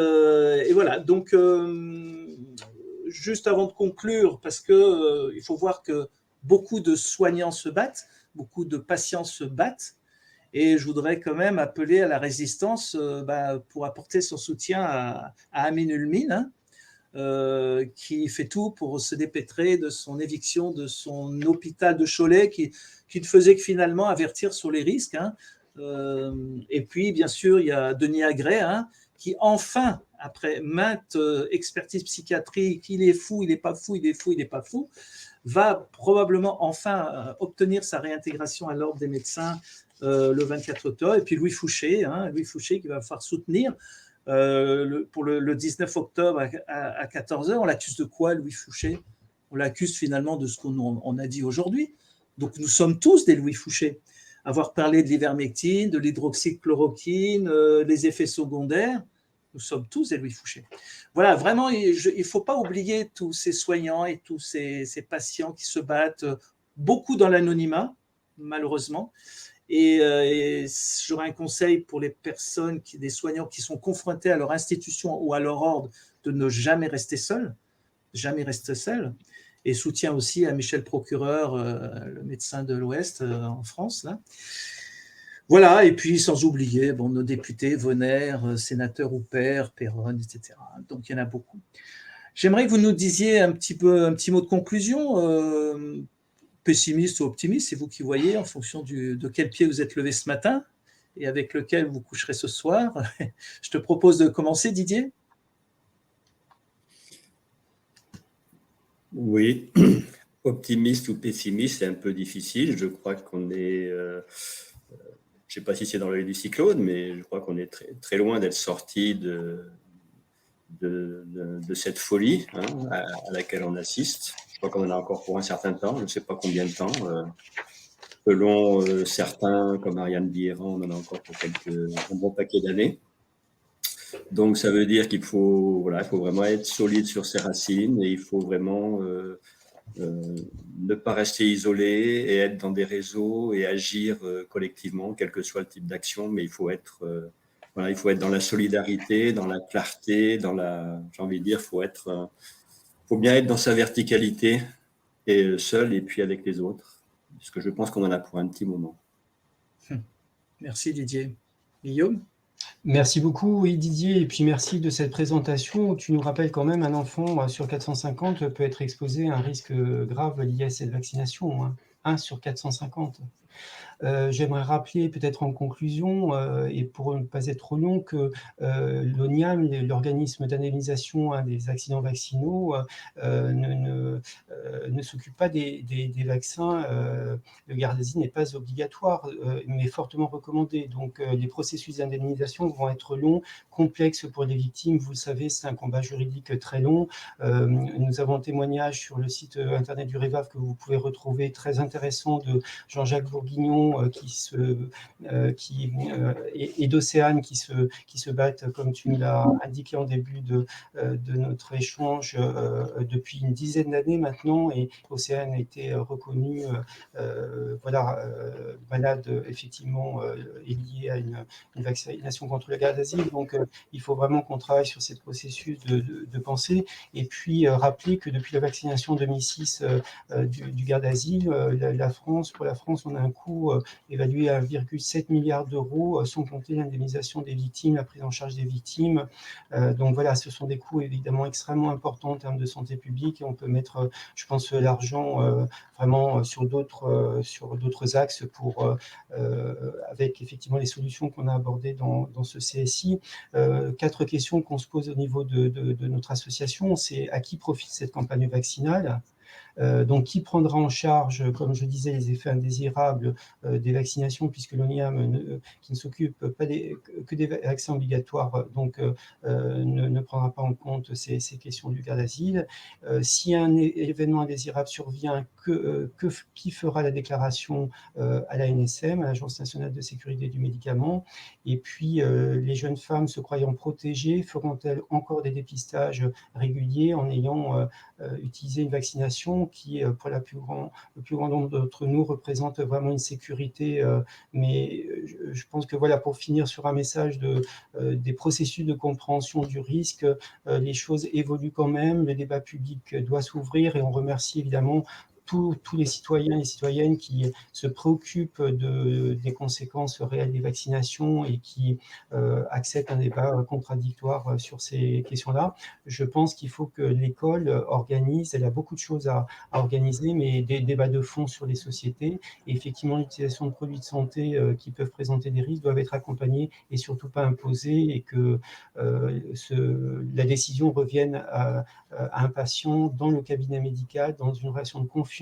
voilà, donc juste avant de conclure, parce que il faut voir que beaucoup de soignants se battent, beaucoup de patients se battent, et je voudrais quand même appeler à la résistance pour apporter son soutien à Amin Ulmin, hein, qui fait tout pour se dépêtrer de son éviction de son hôpital de Cholet, qui ne faisait que finalement avertir sur les risques. Hein. Et puis, bien sûr, il y a Denis Agré, hein, qui enfin, après maintes expertises psychiatriques, il est fou, il n'est pas fou, il est fou, il n'est pas fou, va probablement enfin obtenir sa réintégration à l'ordre des médecins le 24 octobre. Et puis Louis Fouché qui va falloir soutenir pour le 19 octobre à 14h. On l'accuse de quoi, Louis Fouché? On l'accuse finalement de ce qu'on a dit aujourd'hui. Donc nous sommes tous des Louis Fouché. Avoir parlé de l'ivermectine, de l'hydroxychloroquine, les effets secondaires, nous sommes tous des Louis Fouché. Voilà, vraiment, il ne faut pas oublier tous ces soignants et tous ces patients qui se battent, beaucoup dans l'anonymat, malheureusement. Et j'aurais un conseil pour les personnes, des soignants qui sont confrontés à leur institution ou à leur ordre, de ne jamais rester seuls, Et soutien aussi à Michel Procureur, le médecin de l'Ouest en France, là. Voilà, et puis sans oublier nos députés, Vonner, sénateurs Houpert, Perron, etc. Donc il y en a beaucoup. J'aimerais que vous nous disiez un petit mot de conclusion, pessimiste ou optimiste, c'est vous qui voyez, en fonction de quel pied vous êtes levé ce matin et avec lequel vous coucherez ce soir. Je te propose de commencer, Didier. Oui, optimiste ou pessimiste, c'est un peu difficile. Je crois qu'on est... je ne sais pas si c'est dans l'œil du cyclone, mais je crois qu'on est très, très loin d'être sorti de cette folie, hein, à laquelle on assiste. Je crois qu'on en a encore pour un certain temps, je ne sais pas combien de temps. Selon certains, comme Ariane Bieran, on en a encore pour un bon paquet d'années. Donc ça veut dire qu'il faut vraiment être solide sur ses racines et il faut vraiment... ne pas rester isolé et être dans des réseaux et agir collectivement, quel que soit le type d'action, mais il faut être dans la solidarité, dans la clarté, j'ai envie de dire, faut bien être dans sa verticalité, et seul et puis avec les autres, parce que je pense qu'on en a pour un petit moment. Merci Didier. Guillaume ? Merci beaucoup, oui, Didier, et puis merci de cette présentation. Tu nous rappelles quand même un enfant sur 450 peut être exposé à un risque grave lié à cette vaccination, hein. 1 sur 450. J'aimerais rappeler peut-être en conclusion, et pour ne pas être trop long, que l'ONIAM, l'organisme d'indemnisation des accidents vaccinaux, ne s'occupe pas des vaccins. Le Gardasil n'est pas obligatoire, mais fortement recommandé. Donc les processus d'indemnisation vont être longs, complexes pour les victimes. Vous le savez, c'est un combat juridique très long. Nous avons un témoignage sur le site internet du REVAV que vous pouvez retrouver, très intéressant, de Jean-Jacques Bourguignon, et d'Océane qui se battent, comme tu nous l'as indiqué en début de notre échange, depuis une dizaine d'années maintenant, et Océane a été reconnue malade, effectivement, et liée à une vaccination contre le Gardasil. Donc il faut vraiment qu'on travaille sur ces processus de pensée, et puis rappeler que depuis la vaccination 2006 du Gardasil, pour la France, on a un coût évalué à 1,7 milliard d'euros, sans compter l'indemnisation des victimes, la prise en charge des victimes. Donc voilà, ce sont des coûts évidemment extrêmement importants en termes de santé publique, et on peut mettre, je pense, l'argent vraiment sur d'autres axes avec effectivement les solutions qu'on a abordées dans ce CSI. 4 questions qu'on se pose au niveau de notre association, c'est à qui profite cette campagne vaccinale ? Donc, qui prendra en charge, comme je disais, les effets indésirables des vaccinations, puisque l'ONIAM, qui ne s'occupe pas que des vaccins obligatoires, donc ne prendra pas en compte ces questions du cas d'asile. Si un événement indésirable survient, qui fera la déclaration à l'ANSM, à l'Agence nationale de sécurité du médicament? Et puis, les jeunes femmes se croyant protégées feront-elles encore des dépistages réguliers en ayant utilisé une vaccination qui, pour le plus grand nombre d'entre nous, représente vraiment une sécurité. Mais je pense que voilà, pour finir sur un message des processus de compréhension du risque, les choses évoluent quand même, le débat public doit s'ouvrir, et on remercie évidemment tous les citoyens et citoyennes qui se préoccupent des conséquences réelles des vaccinations et qui acceptent un débat contradictoire sur ces questions-là. Je pense qu'il faut que l'école organise, elle a beaucoup de choses à organiser, mais des débats de fond sur les sociétés. Et effectivement, l'utilisation de produits de santé qui peuvent présenter des risques doivent être accompagnés et surtout pas imposés, et que la décision revienne à un patient dans le cabinet médical, dans une relation de confiance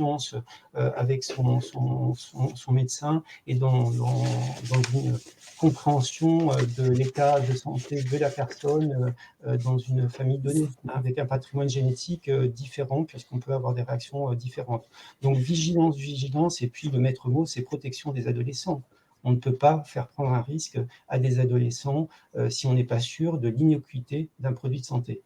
avec son médecin, et dans une compréhension de l'état de santé de la personne dans une famille donnée, avec un patrimoine génétique différent, puisqu'on peut avoir des réactions différentes. Donc vigilance, et puis le maître mot, c'est protection des adolescents. On ne peut pas faire prendre un risque à des adolescents si on n'est pas sûr de l'innocuité d'un produit de santé.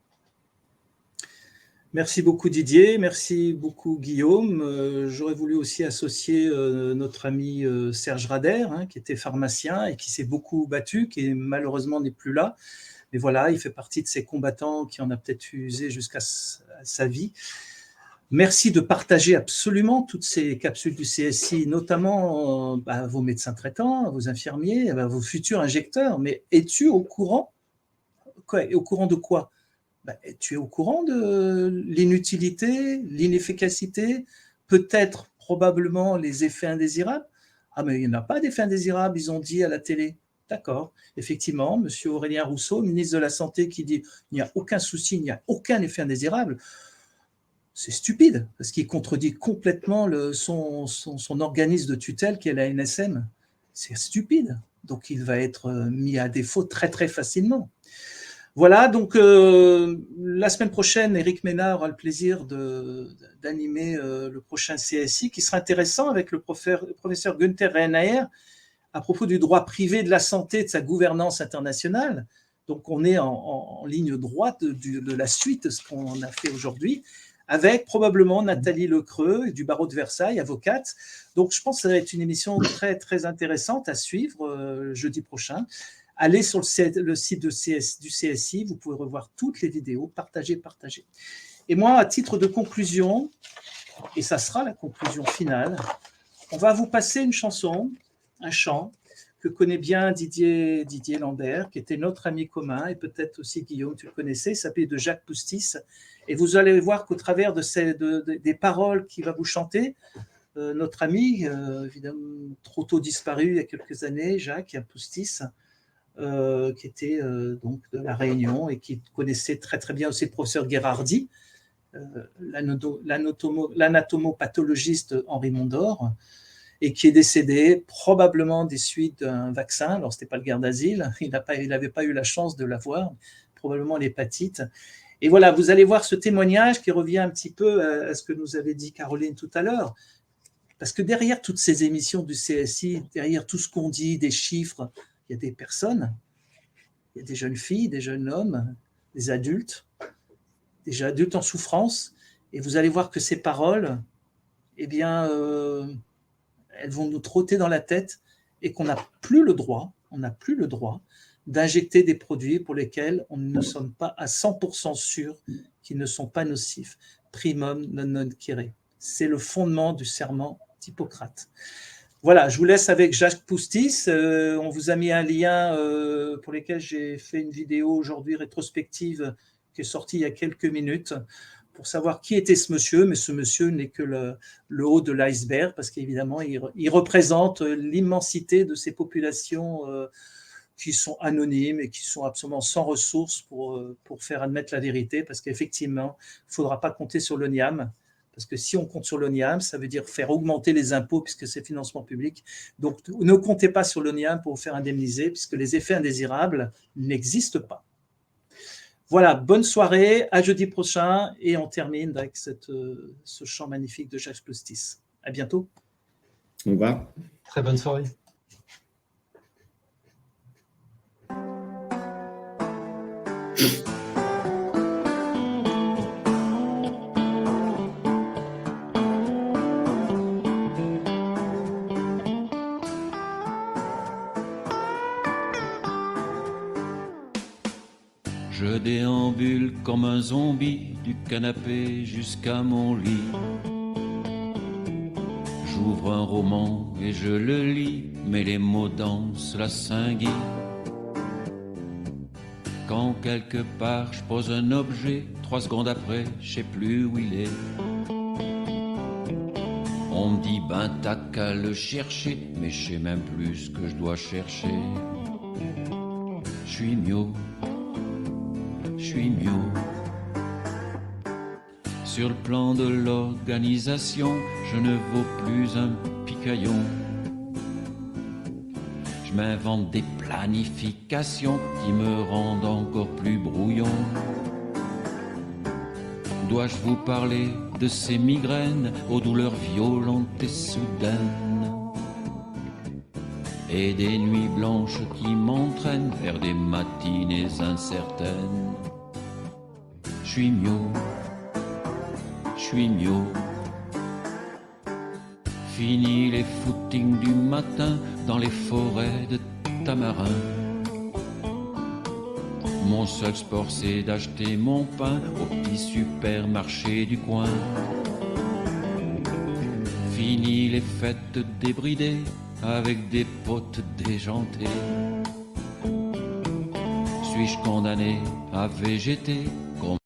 Merci beaucoup Didier, merci beaucoup Guillaume. J'aurais voulu aussi associer notre ami Serge Rader, qui était pharmacien et qui s'est beaucoup battu, qui malheureusement n'est plus là. Mais voilà, il fait partie de ces combattants qui en a peut-être usé jusqu'à sa vie. Merci de partager absolument toutes ces capsules du CSI, notamment à vos médecins traitants, à vos infirmiers, à vos futurs injecteurs. Mais es-tu au courant? Au courant de quoi? Tu es au courant de l'inutilité, l'inefficacité, peut-être, probablement, les effets indésirables? Ah, mais il n'y en a pas d'effets indésirables, ils ont dit à la télé. D'accord. Effectivement, M. Aurélien Rousseau, ministre de la Santé, qui dit il n'y a aucun souci, il n'y a aucun effet indésirable. C'est stupide, parce qu'il contredit complètement son organisme de tutelle qui est la NSM. C'est stupide. Donc, il va être mis à défaut très, très facilement. Voilà, donc la semaine prochaine, Éric Ménard aura le plaisir d'animer le prochain CSI, qui sera intéressant, avec le professeur Günther Reinaer, à propos du droit privé de la santé, de sa gouvernance internationale. Donc on est en ligne droite de la suite de ce qu'on a fait aujourd'hui, avec probablement Nathalie Lecreux du barreau de Versailles, avocate. Donc je pense que ça va être une émission très, très intéressante à suivre jeudi prochain. Allez sur le site du CSI, vous pouvez revoir toutes les vidéos, partagez. Et moi, à titre de conclusion, et ça sera la conclusion finale, on va vous passer une chanson, un chant, que connaît bien Didier Lambert, qui était notre ami commun, et peut-être aussi Guillaume, tu le connaissais, il s'appelait de Jacques Poustis. Et vous allez voir qu'au travers des paroles qu'il va vous chanter, notre ami, évidemment trop tôt disparu il y a quelques années, Jacques Poustis, qui était donc de La Réunion et qui connaissait très très bien aussi le professeur Gherardi, l'anatomopathologiste Henri Mondor, et qui est décédé probablement des suites d'un vaccin. Alors, ce n'était pas le Gardasil, il n'avait pas eu la chance de l'avoir, probablement l'hépatite. Et voilà, vous allez voir ce témoignage qui revient un petit peu à ce que nous avait dit Caroline tout à l'heure, parce que derrière toutes ces émissions du CSI, derrière tout ce qu'on dit, des chiffres, il y a des personnes, il y a des jeunes filles, des jeunes hommes, des adultes en souffrance, et vous allez voir que ces paroles, eh bien, elles vont nous trotter dans la tête, et qu'on n'a plus le droit d'injecter des produits pour lesquels on ne sommes pas à 100% sûrs qu'ils ne sont pas nocifs. Primum non nocere. C'est le fondement du serment d'Hippocrate. Voilà, je vous laisse avec Jacques Poustis. On vous a mis un lien pour lequel j'ai fait une vidéo aujourd'hui rétrospective qui est sortie il y a quelques minutes pour savoir qui était ce monsieur, mais ce monsieur n'est que le haut de l'iceberg parce qu'évidemment, il représente l'immensité de ces populations qui sont anonymes et qui sont absolument sans ressources pour faire admettre la vérité parce qu'effectivement, il ne faudra pas compter sur l'ONIAM. Parce que si on compte sur l'ONIAM, ça veut dire faire augmenter les impôts puisque c'est financement public. Donc, ne comptez pas sur l'ONIAM pour vous faire indemniser puisque les effets indésirables n'existent pas. Voilà, bonne soirée, à jeudi prochain et on termine avec ce chant magnifique de Jacques Poustis. À bientôt. Au revoir. Très bonne soirée. Je déambule comme un zombie du canapé jusqu'à mon lit. J'ouvre un roman et je le lis, mais les mots dansent la Saint-Guy. Quand quelque part je pose un objet, 3 secondes après, je sais plus où il est. On me dit ben t'as qu'à le chercher, mais je sais même plus ce que je dois chercher. Je suis mieux. Je suis mieux. Sur le plan de l'organisation, je ne vaux plus un picaillon. Je m'invente des planifications qui me rendent encore plus brouillon. Dois-je vous parler de ces migraines aux douleurs violentes et soudaines et des nuits blanches qui m'entraînent vers des matinées incertaines? Je suis mieux, je suis mieux. Fini les footings du matin dans les forêts de tamarin. Mon seul sport c'est d'acheter mon pain au petit supermarché du coin. Fini les fêtes débridées avec des potes déjantés. Suis-je condamné à végéter comme